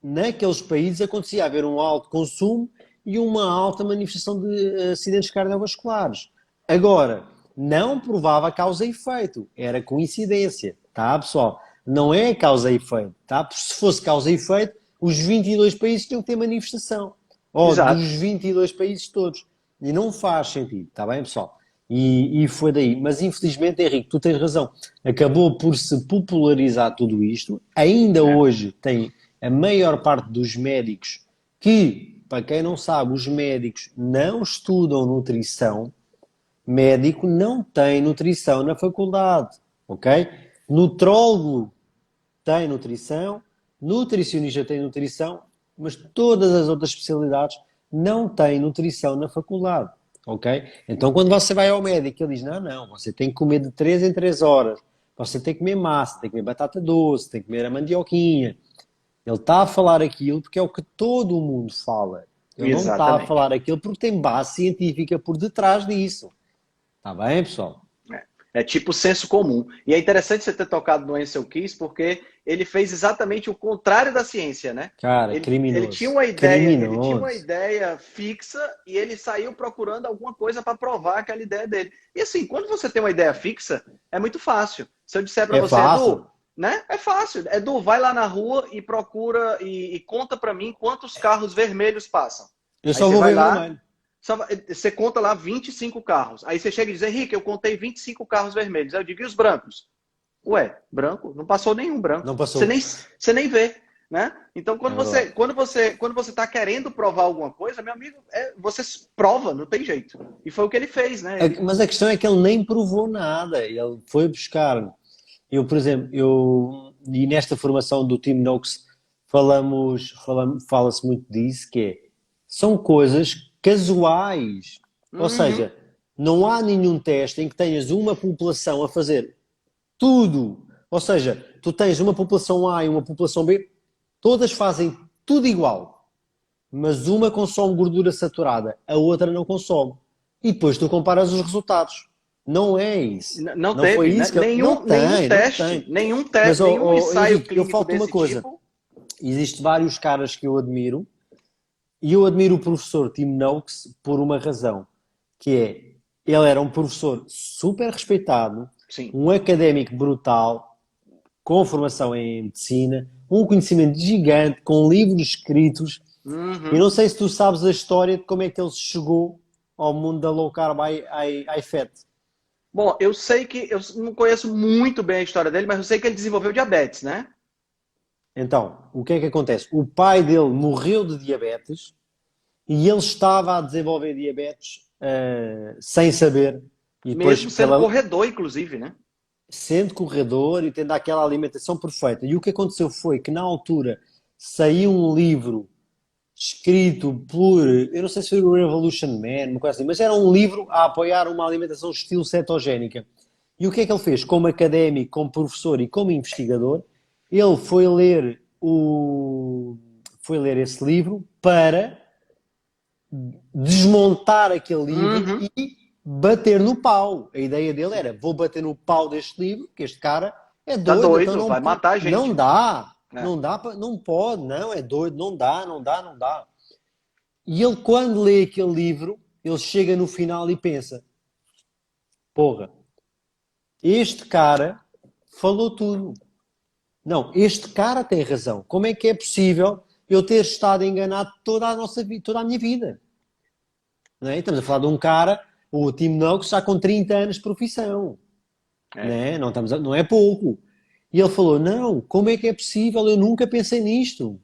naqueles países acontecia haver um alto consumo e uma alta manifestação de acidentes cardiovasculares. Agora, não provava causa e efeito, era coincidência, tá, pessoal? Não é causa e efeito, tá? Porque se fosse causa e efeito, os 22 países tinham que ter manifestação. Ou dos Exato. 22 países todos. E não faz sentido, está bem, pessoal? E foi daí. Mas infelizmente, Henrique, tu tens razão. Acabou por se popularizar tudo isto. Ainda É. hoje tem a maior parte dos médicos que, para quem não sabe, os médicos não estudam nutrição. Médico não tem nutrição na faculdade, ok? Nutrólogo tem nutrição, nutricionista tem nutrição, mas todas as outras especialidades não têm nutrição na faculdade, ok? Então quando você vai ao médico, ele diz, não, você tem que comer de 3 em 3 horas, você tem que comer massa, tem que comer batata doce, tem que comer a mandioquinha. Ele está a falar aquilo porque é o que todo o mundo fala. Ele não está a Exatamente. falar aquilo porque tem base científica por detrás disso. Está bem, pessoal? É tipo senso comum. E é interessante você ter tocado no Ansel Keys, porque ele fez exatamente o contrário da ciência, né? Cara, Ele tinha criminoso. uma ideia, ele tinha uma Criminoso. ideia fixa e ele saiu procurando alguma coisa para provar aquela ideia dele. E assim, quando você tem uma ideia fixa, é muito fácil. Se eu disser para É você, fácil. Edu, né? É fácil. Edu, vai lá na rua e procura e conta para mim quantos carros vermelhos passam. Eu Aí só você vou vai ver lá, vermelho. você conta lá 25 carros. Aí você chega e diz, Henrique, eu contei 25 carros vermelhos. Aí eu digo, e os brancos? Ué, branco? Não passou nenhum branco. Não passou. Você nem vê, né? Então, É verdade. quando você está querendo provar alguma coisa, meu amigo, você prova, não tem jeito. E foi o que ele fez, né? Mas a questão é que ele nem provou nada. Ele foi buscar. Por exemplo, e nesta formação do Team Noakes fala-se muito disso, que são coisas casuais. Ou Uhum. seja, não há nenhum teste em que tenhas uma população a fazer tudo. Ou seja, tu tens uma população A e uma população B, todas fazem tudo igual. Mas uma consome gordura saturada, a outra não consome. E depois tu comparas os resultados. Não é isso. Não Não foi teve, né? isso que eu... Não Nenhum tem, não teste, tem. Mas, nenhum ensaio Henrique, eu clínico falo-te uma desse coisa. tipo. Existem vários caras que eu admiro, e eu admiro o professor Tim Noakes por uma razão, que é, ele era um professor super respeitado, Sim. um académico brutal, com formação em medicina, um conhecimento gigante, com livros escritos. E não sei se tu sabes a história de como é que ele chegou ao mundo da low carb high fat. Bom, eu sei que eu não conheço muito bem a história dele, mas eu sei que ele desenvolveu diabetes, né? Então, o que é que acontece? O pai dele morreu de diabetes e ele estava a desenvolver diabetes sem saber. E depois, Mesmo sendo corredor, inclusive, né? sendo corredor e tendo aquela alimentação perfeita. E o que aconteceu foi que na altura saiu um livro escrito por, eu não sei se foi o Revolution Man, uma coisa assim, mas era um livro a apoiar uma alimentação estilo cetogénica. E o que é que ele fez? Como académico, como professor e como investigador, ele foi ler esse livro para desmontar aquele livro e bater no pau. A ideia dele era, vou bater no pau deste livro, que este cara é Tá doido. doido, Então não vai matar a gente. Não dá. É. Não pode, não, é doido, não dá. E ele, quando lê aquele livro, ele chega no final e pensa, porra, este cara falou tudo. Não, este cara tem razão. Como é que é possível eu ter estado enganado toda a nossa vida, toda a minha vida? Não é? Estamos a falar de um cara, o Tim Noakes, já com 30 anos de profissão. Não é? Não é pouco. E ele falou, não, como é que é possível? Eu nunca pensei nisto.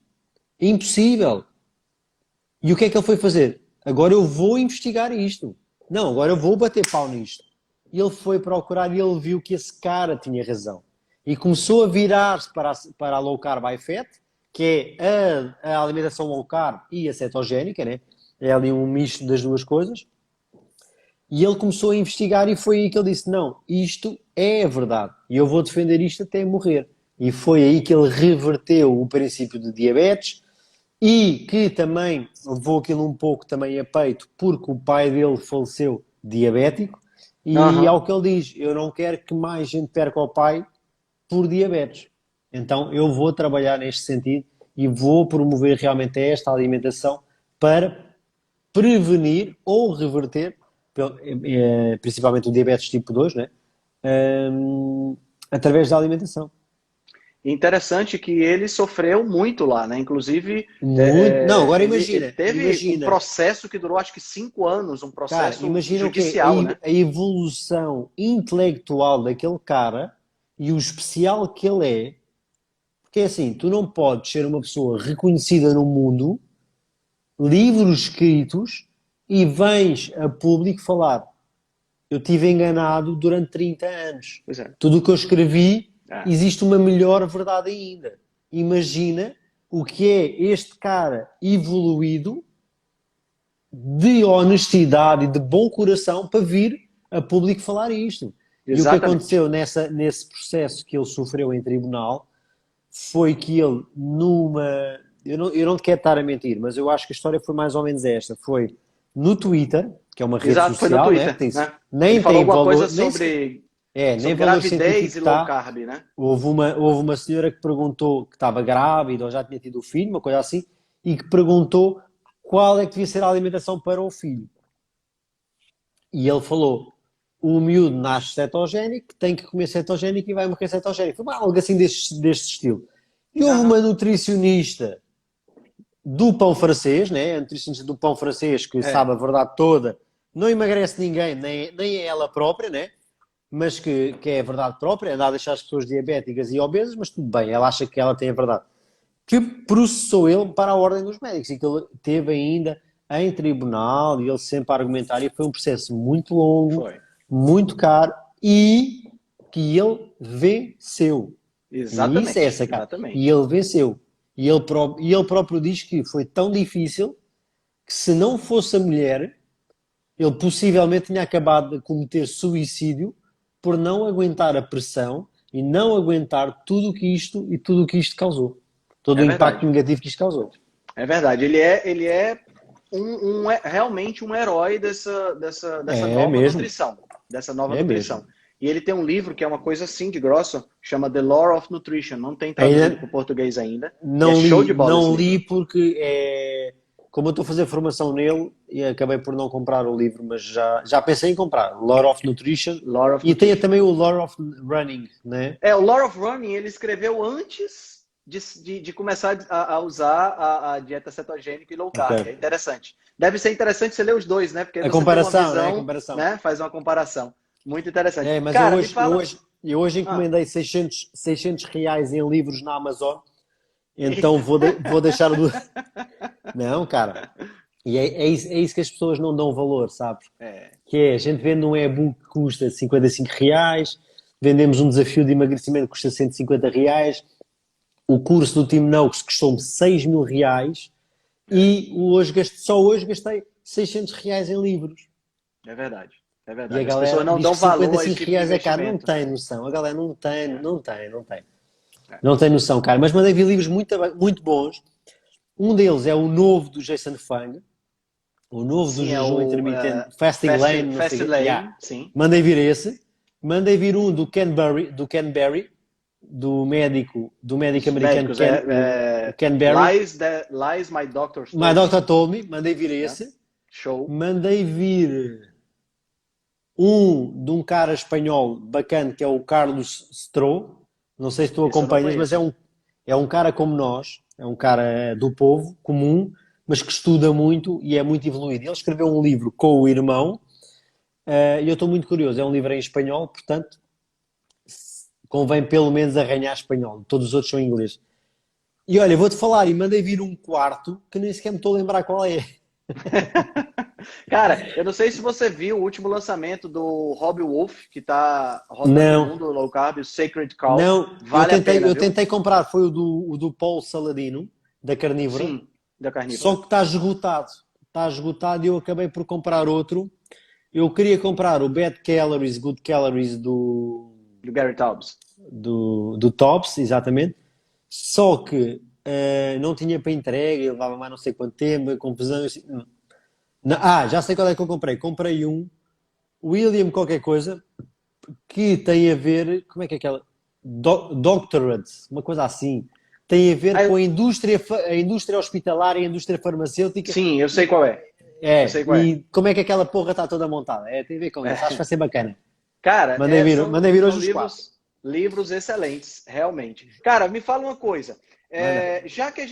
É impossível. E o que é que ele foi fazer? Agora eu vou investigar isto. Não, agora eu vou bater pau nisto. E ele foi procurar e ele viu que esse cara tinha razão. E começou a virar-se para a low carb high fat, que é a alimentação low carb e a cetogénica, né? É ali um misto das duas coisas. E ele começou a investigar e foi aí que ele disse, não, isto é a verdade. E eu vou defender isto até morrer. E foi aí que ele reverteu o princípio de diabetes e que também levou aquilo um pouco também a peito, porque o pai dele faleceu diabético. E ao que ele diz, eu não quero que mais gente perca o pai por diabetes. Então eu vou trabalhar neste sentido e vou promover realmente esta alimentação para prevenir ou reverter, principalmente o diabetes tipo 2, né? Através da alimentação. Interessante que ele sofreu muito lá, né? Inclusive, Não, agora ele teve um processo que durou acho que 5 anos, um processo judicial, né? A evolução intelectual daquele cara e o especial que ele é, porque é assim, tu não podes ser uma pessoa reconhecida no mundo, livros escritos, e vens a público falar, eu tive enganado durante 30 anos. Tudo o que eu escrevi, existe uma melhor verdade ainda. Imagina o que é este cara evoluído, de honestidade e de bom coração, para vir a público falar isto. Exatamente. E o que aconteceu nesse processo que ele sofreu em tribunal foi que ele, eu não te quero estar a mentir, mas eu acho que a história foi mais ou menos esta. Foi no Twitter, que é uma rede social, foi no Twitter, né? Nem falou tem alguma valor, coisa sobre nem gravidez e low carb, né? Houve uma senhora que perguntou que estava grávida ou já tinha tido o filho, uma coisa assim, e que perguntou qual é que devia ser a alimentação para o filho. E ele falou, o miúdo nasce cetogénico, tem que comer cetogénico e vai morrer cetogénico. Foi algo assim deste estilo. E houve uma nutricionista do pão francês, né? A nutricionista do pão francês, que sabe a verdade toda, não emagrece ninguém, nem ela própria, né? Mas que é a verdade própria, anda a deixar as pessoas diabéticas e obesas, mas tudo bem, ela acha que ela tem a verdade. Que processou ele para a ordem dos médicos e que ele teve ainda em tribunal e ele sempre a argumentar, e foi um processo muito longo, muito caro, e que ele venceu. Exatamente. E isso é essa, cara. Exatamente. E ele venceu. E ele próprio diz que foi tão difícil que se não fosse a mulher, ele possivelmente tinha acabado de cometer suicídio por não aguentar a pressão e não aguentar tudo o que isto causou. Todo o impacto negativo que isto causou. É verdade. Ele é realmente um herói dessa nova nutrição. Dessa nova nutrição. E ele tem um livro que é uma coisa assim de grossa, chama The Lore of Nutrition. Não tem traduzido Ainda para o português ainda. não É show li, de bola esse não livro. li porque como eu estou a fazer formação nele e acabei por não comprar o livro, mas já pensei em comprar. Lore of Nutrition. Lore of E tem Nutrition. também o Lore of Running, né? O Lore of Running ele escreveu antes de começar a usar a dieta cetogênica e low carb. Ok. É interessante. Deve ser interessante você ler os dois, né? Porque aí A você tem uma comparação, né? A visão, comparação. né? Faz uma comparação. Muito interessante. Mas Cara, me fala... eu hoje encomendei 600 reais em livros na Amazon, então vou deixar do... Não, cara. E é isso que as pessoas não dão valor, sabes? Que é, a gente vende um e-book que custa 55 reais, vendemos um desafio de emagrecimento que custa 150 reais, o curso do Team Noakes custou-me 6 mil reais e só hoje gastei 600 reais em livros. É verdade. É E verdade. a As galera pessoas não diz dão que valor a 55 esse tipo de reais é caro. Não investimento. tem noção. A galera não tem. Não tem noção, cara. Mas mandei vir livros muito, muito bons. Um deles é o novo do Jason Fung. O novo do Sim, é jejum o intermitente. Fasting Lane. Não Fast sei o quê. Lane, Yeah. sim. Mandei vir esse. Mandei vir um do Ken Berry, do médico Os americano médicos, o Ken Berry. Lies My Doctor My Told Me. Doctor Told Me. Mandei vir Né? esse. Show. Mandei vir de um cara espanhol bacana que é o Carlos Stroh. Não sei se tu Esse eu não acompanhas, mas conheço. é um cara como nós, é um cara do povo, comum, mas que estuda muito e é muito evoluído. Ele escreveu um livro com o irmão e eu estou muito curioso. É um livro em espanhol, portanto, convém pelo menos arranhar espanhol. Todos os outros são em inglês. E olha, vou-te falar, e mandei vir um quarto que nem sequer me estou a lembrar qual é. Cara, eu não sei se você viu o último lançamento do Robb Wolf, que tá rodando Não. o mundo low carb, o Sacred Cow. Não, Vale a pena, eu viu? tentei comprar, foi o do Paul Saladino, da Carnívora. Sim, da carnívora. Só que está esgotado. Está esgotado e eu acabei por comprar outro. Eu queria comprar o Bad Calories, Good Calories Do Gary Taubes. do Tops, exatamente. Só que não tinha para entrega, ele levava mais não sei quanto tempo, confusão. Já sei qual é que eu comprei. Comprei um William qualquer coisa que tem a ver, como é que é aquela? Doctorate, uma coisa assim. Tem a ver com a indústria hospitalar e a indústria farmacêutica. Sim, eu sei qual é. Eu sei qual é. Como é que aquela porra está toda montada? Tem a ver com isso, acho que vai ser bacana. Cara, mandei vir hoje os livros excelentes, realmente. Cara, me fala uma coisa. Já que a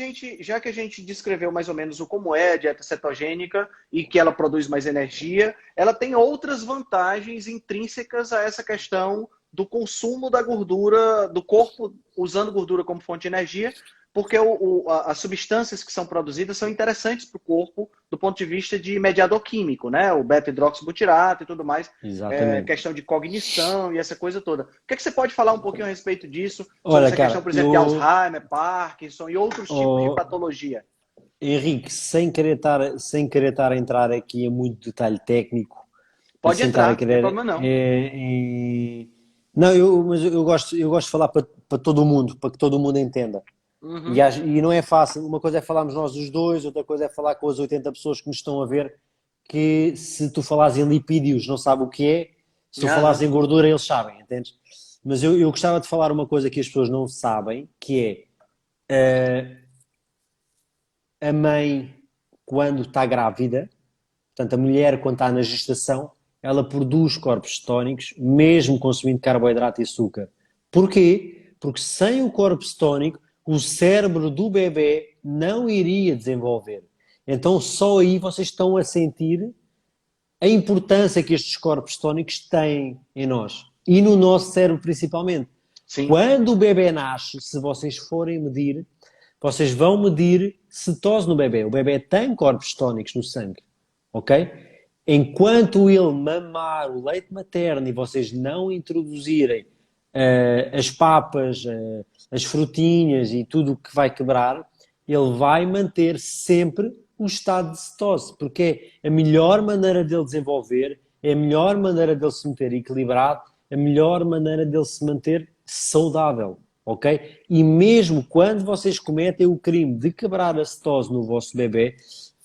gente descreveu mais ou menos como é a dieta cetogênica e que ela produz mais energia, ela tem outras vantagens intrínsecas a essa questão do consumo da gordura do corpo, usando gordura como fonte de energia, porque as substâncias que são produzidas são interessantes para o corpo do ponto de vista de mediador químico, né? O beta-hidroxibutirato e tudo mais. Exatamente. Questão de cognição e essa coisa toda. O que você pode falar um pouquinho a respeito disso? Olha, sobre essa questão, por exemplo, de Alzheimer, Parkinson e outros tipos de patologia? Henrique, sem querer estar a entrar aqui em muito detalhe técnico. Pode entrar, não tem problema não. Mas eu gosto de falar para todo mundo, para que todo mundo entenda. Uhum. E não é fácil. Uma coisa é falarmos nós os dois, outra coisa é falar com as 80 pessoas que nos estão a ver, que se tu falares em lipídios não sabe o que é, se tu falares em gordura eles sabem, entendes? Mas eu gostava de falar uma coisa que as pessoas não sabem, que é a mãe quando está grávida, portanto a mulher quando está na gestação, ela produz corpos cetónicos mesmo consumindo carboidrato e açúcar. Porquê? Porque sem o corpo cetónico o cérebro do bebê não iria desenvolver. Então só aí vocês estão a sentir a importância que estes corpos cetónicos têm em nós. E no nosso cérebro principalmente. Sim. Quando o bebê nasce, se vocês forem medir, vocês vão medir cetose no bebê. O bebê tem corpos cetónicos no sangue. Ok? Enquanto ele mamar o leite materno e vocês não introduzirem as papas, as frutinhas e tudo o que vai quebrar, ele vai manter sempre o estado de cetose, porque é a melhor maneira dele desenvolver, é a melhor maneira dele se manter equilibrado, a melhor maneira dele se manter saudável, ok? E mesmo quando vocês cometem o crime de quebrar a cetose no vosso bebê,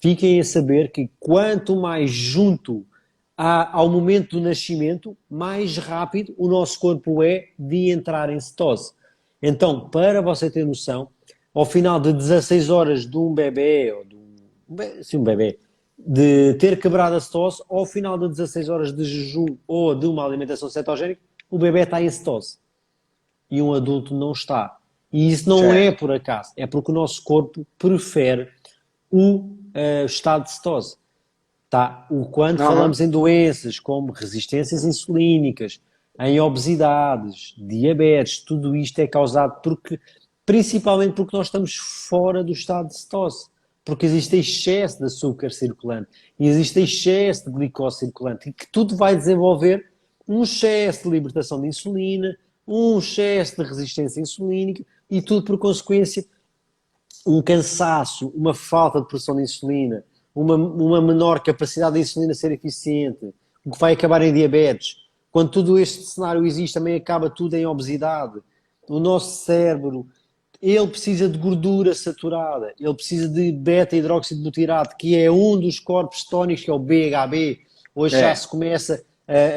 fiquem a saber que quanto mais junto ao momento do nascimento, mais rápido o nosso corpo é de entrar em cetose. Então, para você ter noção, ao final de 16 horas de um bebê, um bebê, de ter quebrado a cetose, ao final de 16 horas de jejum ou de uma alimentação cetogénica, o bebê está em cetose. E um adulto não está. E isso não é por acaso, é porque o nosso corpo prefere o estado de cetose. Tá? Quando falamos em doenças como resistências insulínicas, em obesidades, diabetes, tudo isto é causado principalmente porque nós estamos fora do estado de cetose. Porque existe excesso de açúcar circulante e existe excesso de glicose circulante, e que tudo vai desenvolver um excesso de libertação de insulina, um excesso de resistência insulínica e tudo por consequência um cansaço, uma falta de produção de insulina, uma menor capacidade da insulina ser eficiente, o que vai acabar em diabetes. Quando todo este cenário existe, também acaba tudo em obesidade. O nosso cérebro, ele precisa de gordura saturada, ele precisa de beta-hidróxido butirato, que é um dos corpos tónicos, que é o BHB. Hoje já se começa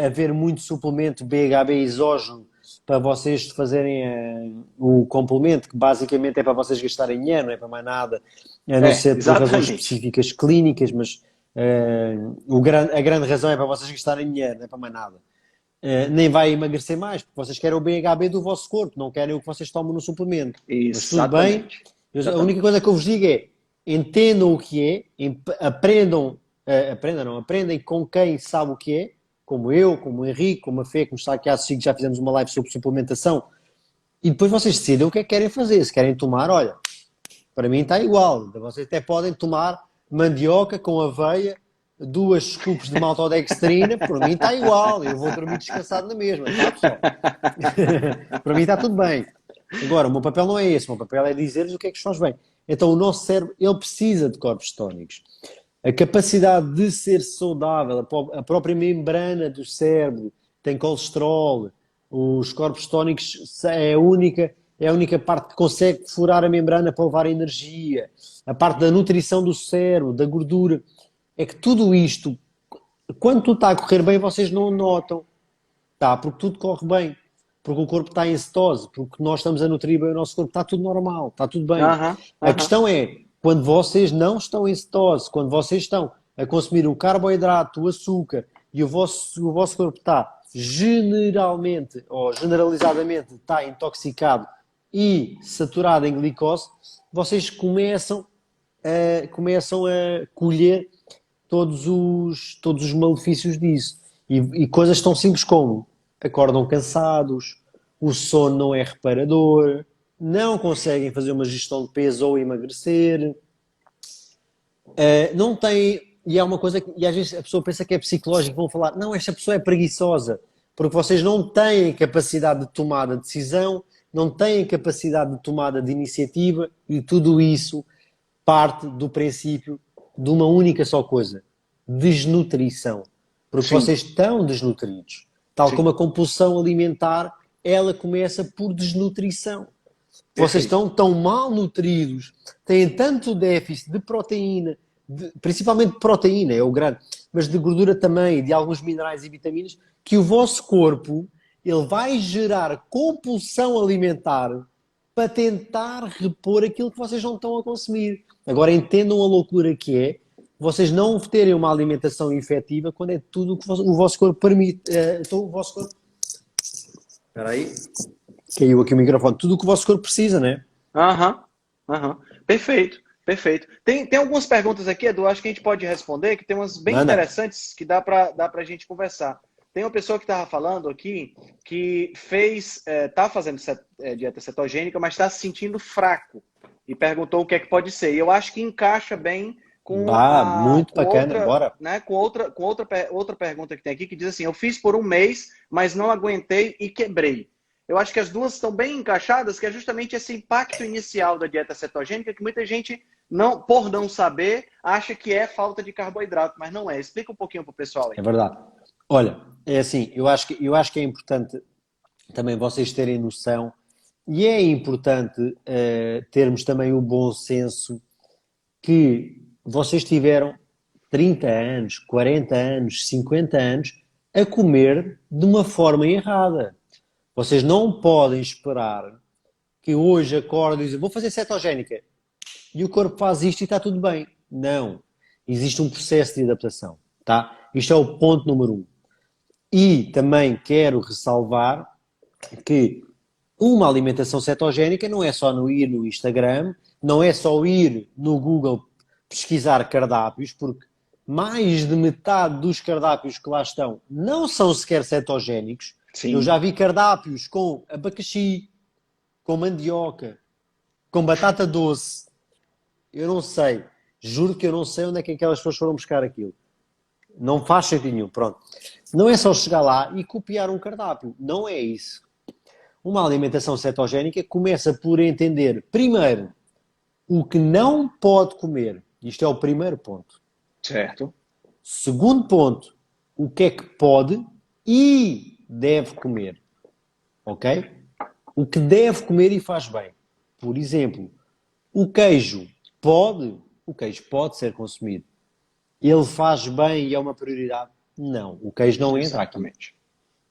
a ver muito suplemento BHB exógeno para vocês fazerem o complemento, que basicamente é para vocês gastarem dinheiro, não é para mais nada, a não ser por razões específicas clínicas, mas a grande razão é para vocês gastarem dinheiro, não é para mais nada. Nem vai emagrecer mais, porque vocês querem o BHB do vosso corpo, não querem o que vocês tomam no suplemento. Mas tudo bem. A única coisa que eu vos digo é, entendam o que é, aprendem com quem sabe o que é, como eu, como o Henrique, como a Fê, como está aqui a assistir, que já fizemos uma live sobre suplementação, e depois vocês decidem o que é que querem fazer. Se querem tomar, olha, para mim está igual. Vocês até podem tomar mandioca com aveia, 2 scoops de maltodextrina, para mim está igual. Eu vou dormir descansado na mesma, tá, pessoal? Para mim está tudo bem. Agora, o meu papel não é esse. O meu papel é dizer-lhes o que é que os faz bem. Então, o nosso cérebro, ele precisa de corpos tónicos. A capacidade de ser saudável, a própria membrana do cérebro tem colesterol, os corpos tónicos é a única parte que consegue furar a membrana para levar energia, a parte da nutrição do cérebro, da gordura, é que tudo isto, quando tudo está a correr bem, vocês não notam, tá? Porque tudo corre bem, porque o corpo está em cetose, porque nós estamos a nutrir bem o nosso corpo, está tudo normal, está tudo bem. A questão é, quando vocês não estão em cetose, quando vocês estão a consumir o carboidrato, o açúcar, e o vosso corpo está generalmente, ou generalizadamente, está intoxicado e saturado em glicose, vocês começam a colher todos os malefícios disso. E coisas tão simples como acordam cansados, o sono não é reparador, não conseguem fazer uma gestão de peso ou emagrecer, não têm, e é uma coisa que, e às vezes a pessoa pensa que é psicológico, vão falar, não, esta pessoa é preguiçosa, porque vocês não têm capacidade de tomada de decisão, não têm capacidade de tomada de iniciativa, e tudo isso parte do princípio de uma única só coisa, desnutrição. Porque vocês estão desnutridos. Tal como a compulsão alimentar, ela começa por desnutrição. Vocês estão tão mal nutridos, têm tanto déficit de proteína, principalmente de proteína, é o grande, mas de gordura também, de alguns minerais e vitaminas, que o vosso corpo ele vai gerar compulsão alimentar para tentar repor aquilo que vocês não estão a consumir. Agora entendam a loucura que é vocês não terem uma alimentação efetiva quando é tudo o que o vosso corpo permite. Então o vosso corpo... Espera aí. Caiu aqui o microfone. Tudo o que o vosso corpo precisa, né? Perfeito. Tem algumas perguntas aqui, Edu, acho que a gente pode responder, que tem umas bem interessantes que dá pra gente conversar. Tem uma pessoa que estava falando aqui que está fazendo dieta cetogênica, mas está se sentindo fraco e perguntou o que é que pode ser. E eu acho que encaixa bem com muito bacana, outra, bora. Né, com outra pergunta que tem aqui, que diz assim, eu fiz por um mês, mas não aguentei e quebrei. Eu acho que as duas estão bem encaixadas, que é justamente esse impacto inicial da dieta cetogênica, que muita gente, por não saber, acha que é falta de carboidrato, mas não é. Explica um pouquinho para o pessoal aí. É verdade. Olha, é assim, eu acho que é importante também vocês terem noção, e é importante termos também o bom senso que vocês tiveram 30 anos, 40 anos, 50 anos a comer de uma forma errada. Vocês não podem esperar que hoje acordem e dizem, vou fazer cetogénica. E o corpo faz isto e está tudo bem. Não. Existe um processo de adaptação. Tá? Isto é o ponto número 1. E também quero ressalvar que uma alimentação cetogénica não é só ir no Instagram, não é só ir no Google pesquisar cardápios, porque mais de metade dos cardápios que lá estão não são sequer cetogénicos. Sim. Eu já vi cardápios com abacaxi, com mandioca, com batata doce. Eu não sei. Juro que eu não sei onde é que aquelas pessoas foram buscar aquilo. Não faz sentido nenhum. Pronto. Não é só chegar lá e copiar um cardápio. Não é isso. Uma alimentação cetogénica começa por entender, primeiro, o que não pode comer. Isto é o primeiro ponto. Certo. Segundo ponto, o que é que pode e deve comer. Ok? O que deve comer e faz bem. Por exemplo, o queijo pode ser consumido. Ele faz bem e é uma prioridade? Não, o queijo não entra aqui. Exatamente.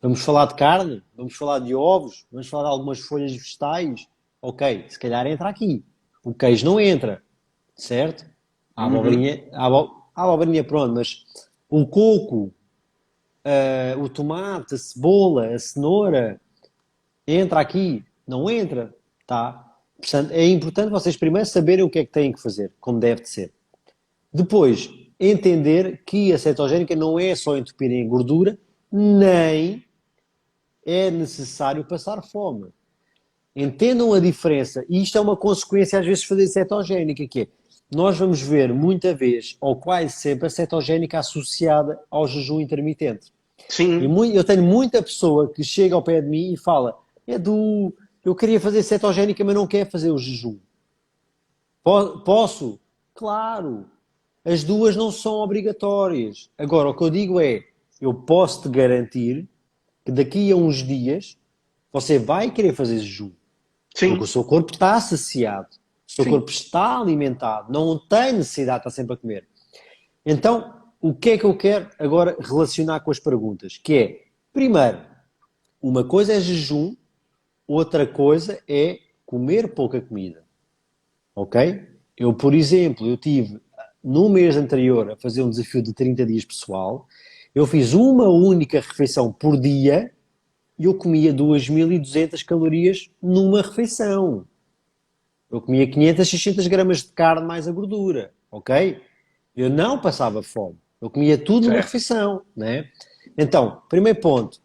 Vamos falar de carne? Vamos falar de ovos? Vamos falar de algumas folhas vegetais? Ok, se calhar entra aqui. O queijo não entra, certo? A abobrinha, pronto, mas o coco, o tomate, a cebola, a cenoura, entra aqui? Não entra, tá? Portanto, é importante vocês primeiro saberem o que é que têm que fazer, como deve de ser. Depois, entender que a cetogénica não é só entupir em gordura, nem é necessário passar fome. Entendam a diferença. E isto é uma consequência, às vezes, de fazer cetogénica, que é, nós vamos ver muita vez, ou quase sempre, a cetogénica associada ao jejum intermitente. Sim. E eu tenho muita pessoa que chega ao pé de mim e fala, Edu, eu queria fazer cetogénica, mas não quero fazer o jejum. Posso? Claro. As duas não são obrigatórias. Agora, o que eu digo é, eu posso te garantir que daqui a uns dias você vai querer fazer jejum. Sim. Porque o seu corpo está saciado. O seu corpo está alimentado. Não tem necessidade de estar sempre a comer. Então, o que é que eu quero agora relacionar com as perguntas? Que é, primeiro, uma coisa é jejum, outra coisa é comer pouca comida. Ok? Eu, por exemplo, eu tive no mês anterior a fazer um desafio de 30 dias pessoal. Eu fiz uma única refeição por dia e eu comia 2.200 calorias numa refeição. Eu comia 500, 600 gramas de carne mais a gordura, ok? Eu não passava fome. Eu comia tudo numa refeição, né? Então, primeiro ponto,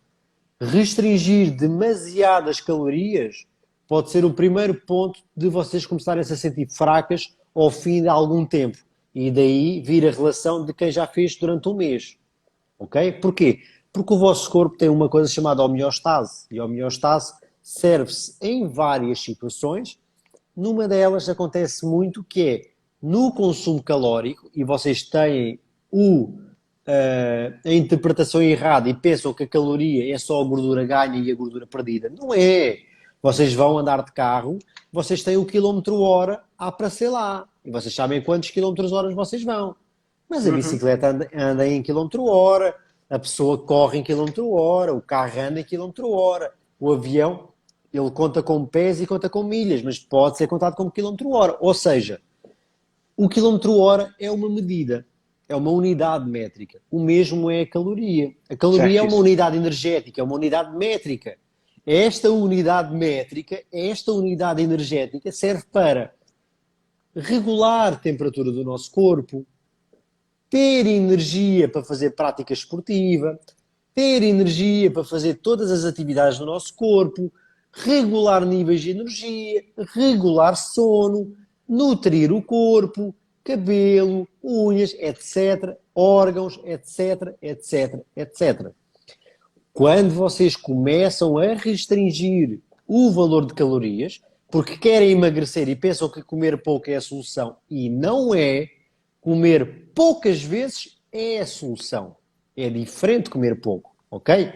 restringir demasiadas calorias pode ser o primeiro ponto de vocês começarem a se sentir fracas ao fim de algum tempo. E daí vir a relação de quem já fez durante um mês. Ok? Porquê? Porque o vosso corpo tem uma coisa chamada homeostase. E a homeostase serve-se em várias situações. Numa delas acontece muito que é no consumo calórico, e vocês têm a interpretação errada e pensam que a caloria é só a gordura ganha e a gordura perdida. Não é. Vocês vão andar de carro, vocês têm o quilómetro-hora para ser lá. E vocês sabem quantos quilómetros-hora vocês vão. Mas a bicicleta anda em quilómetro-hora, a pessoa corre em quilómetro-hora, o carro anda em quilómetro-hora, o avião, ele conta com pés e conta com milhas, mas pode ser contado como quilómetro-hora. Ou seja, o quilómetro-hora é uma medida, é uma unidade métrica. O mesmo é a caloria. A caloria é uma unidade energética, é uma unidade métrica. Esta unidade métrica, esta unidade energética serve para regular a temperatura do nosso corpo, ter energia para fazer prática esportiva, ter energia para fazer todas as atividades do nosso corpo, regular níveis de energia, regular sono, nutrir o corpo, cabelo, unhas, etc., órgãos, etc., etc., etc. Quando vocês começam a restringir o valor de calorias, porque querem emagrecer e pensam que comer pouco é a solução, e não é, comer poucas vezes é a solução. É diferente de comer pouco, ok?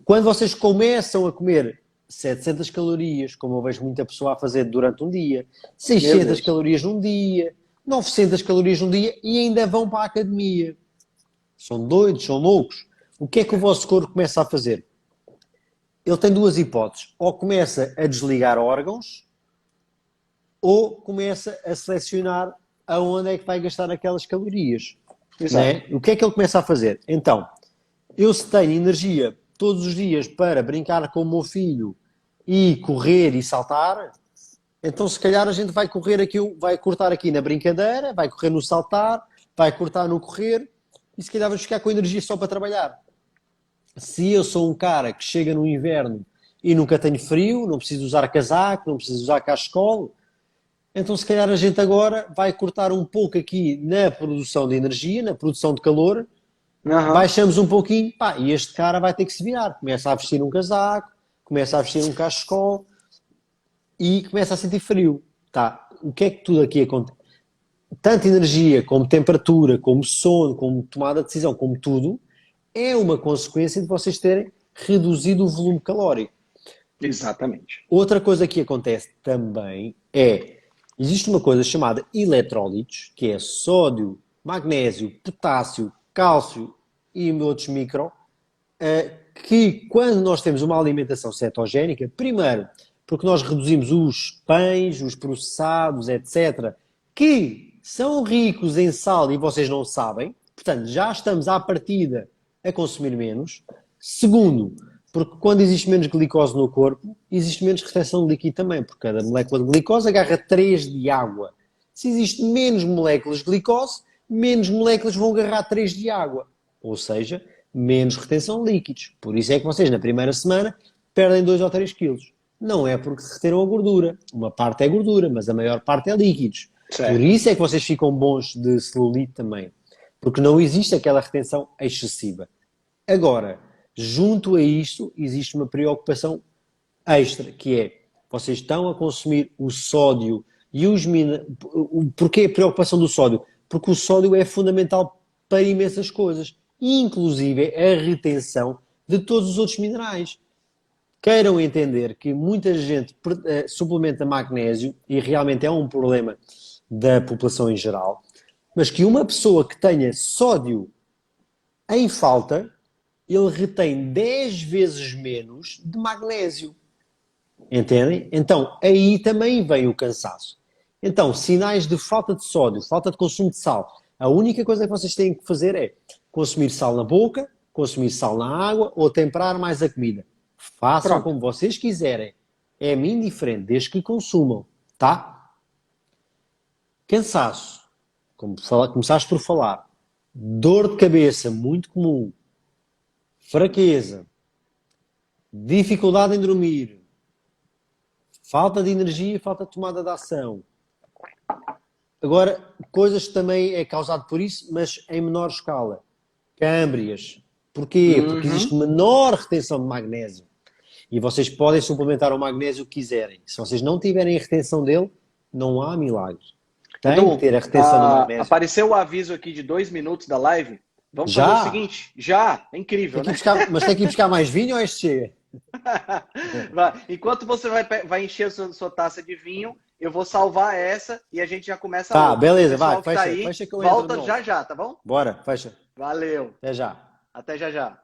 Quando vocês começam a comer 700 calorias, como eu vejo muita pessoa a fazer durante um dia, 600 calorias num dia, 900 calorias no dia e ainda vão para a academia. São doidos, são loucos. O que é que o vosso corpo começa a fazer? Ele tem duas hipóteses. Ou começa a desligar órgãos, ou começa a selecionar aonde é que vai gastar aquelas calorias. Né? O que é que ele começa a fazer? Então, eu se tenho energia todos os dias para brincar com o meu filho e correr e saltar, então se calhar a gente vai correr aqui, vai cortar aqui na brincadeira, vai correr no saltar, vai cortar no correr e se calhar vamos ficar com energia só para trabalhar. Se eu sou um cara que chega no inverno e nunca tenho frio, não preciso usar casaco, não preciso usar cachecol, então se calhar a gente agora vai cortar um pouco aqui na produção de energia, na produção de calor, baixamos um pouquinho, pá, e este cara vai ter que se virar. Começa a vestir um casaco, começa a vestir um cachecol e começa a sentir frio. Tá? O que é que tudo aqui acontece? Tanto energia, como temperatura, como sono, como tomada de decisão, como tudo, é uma consequência de vocês terem reduzido o volume calórico. Exatamente. Outra coisa que acontece também existe uma coisa chamada eletrólitos, que é sódio, magnésio, potássio, cálcio e outros micro, que quando nós temos uma alimentação cetogénica, primeiro, porque nós reduzimos os pães, os processados, etc., que são ricos em sal e vocês não sabem, portanto, já estamos à partida a consumir menos. Segundo, porque quando existe menos glicose no corpo, existe menos retenção de líquido também, porque cada molécula de glicose agarra 3 de água. Se existe menos moléculas de glicose, menos moléculas vão agarrar 3 de água. Ou seja, menos retenção de líquidos. Por isso é que vocês, na primeira semana, perdem 2 ou 3 quilos. Não é porque reteram a gordura. Uma parte é gordura, mas a maior parte é líquidos. Certo. Por isso é que vocês ficam bons de celulite também. Porque não existe aquela retenção excessiva. Agora, junto a isto, existe uma preocupação extra, que é, vocês estão a consumir o sódio e os minerais. Porquê a preocupação do sódio? Porque o sódio é fundamental para imensas coisas, inclusive a retenção de todos os outros minerais. Queiram entender que muita gente suplementa magnésio, e realmente é um problema da população em geral, mas que uma pessoa que tenha sódio em falta, ele retém 10 vezes menos de magnésio. Entendem? Então, aí também vem o cansaço. Então, sinais de falta de sódio, falta de consumo de sal. A única coisa que vocês têm que fazer é consumir sal na boca, consumir sal na água ou temperar mais a comida. Façam como vocês quiserem. É-me indiferente, desde que consumam. Tá? Cansaço. Como começaste por falar. Dor de cabeça, muito comum. Fraqueza. Dificuldade em dormir. Falta de energia e falta de tomada de ação. Agora, coisas que também é causado por isso, mas em menor escala. Câmbrias. Porquê? Porque existe menor retenção de magnésio. E vocês podem suplementar o magnésio que quiserem. Se vocês não tiverem a retenção dele, não há milagres. Tem que ter a retenção do magnésio. Apareceu o aviso aqui de 2 minutos da live. Vamos fazer o seguinte. Já? É incrível, né? Mas tem que ir buscar mais vinho ou este chega? Enquanto você vai encher a sua taça de vinho, eu vou salvar essa e a gente já começa a outra. Tá, beleza, vai, fecha que eu volta já, tá bom? Bora, fecha. Valeu. Até já. Até já.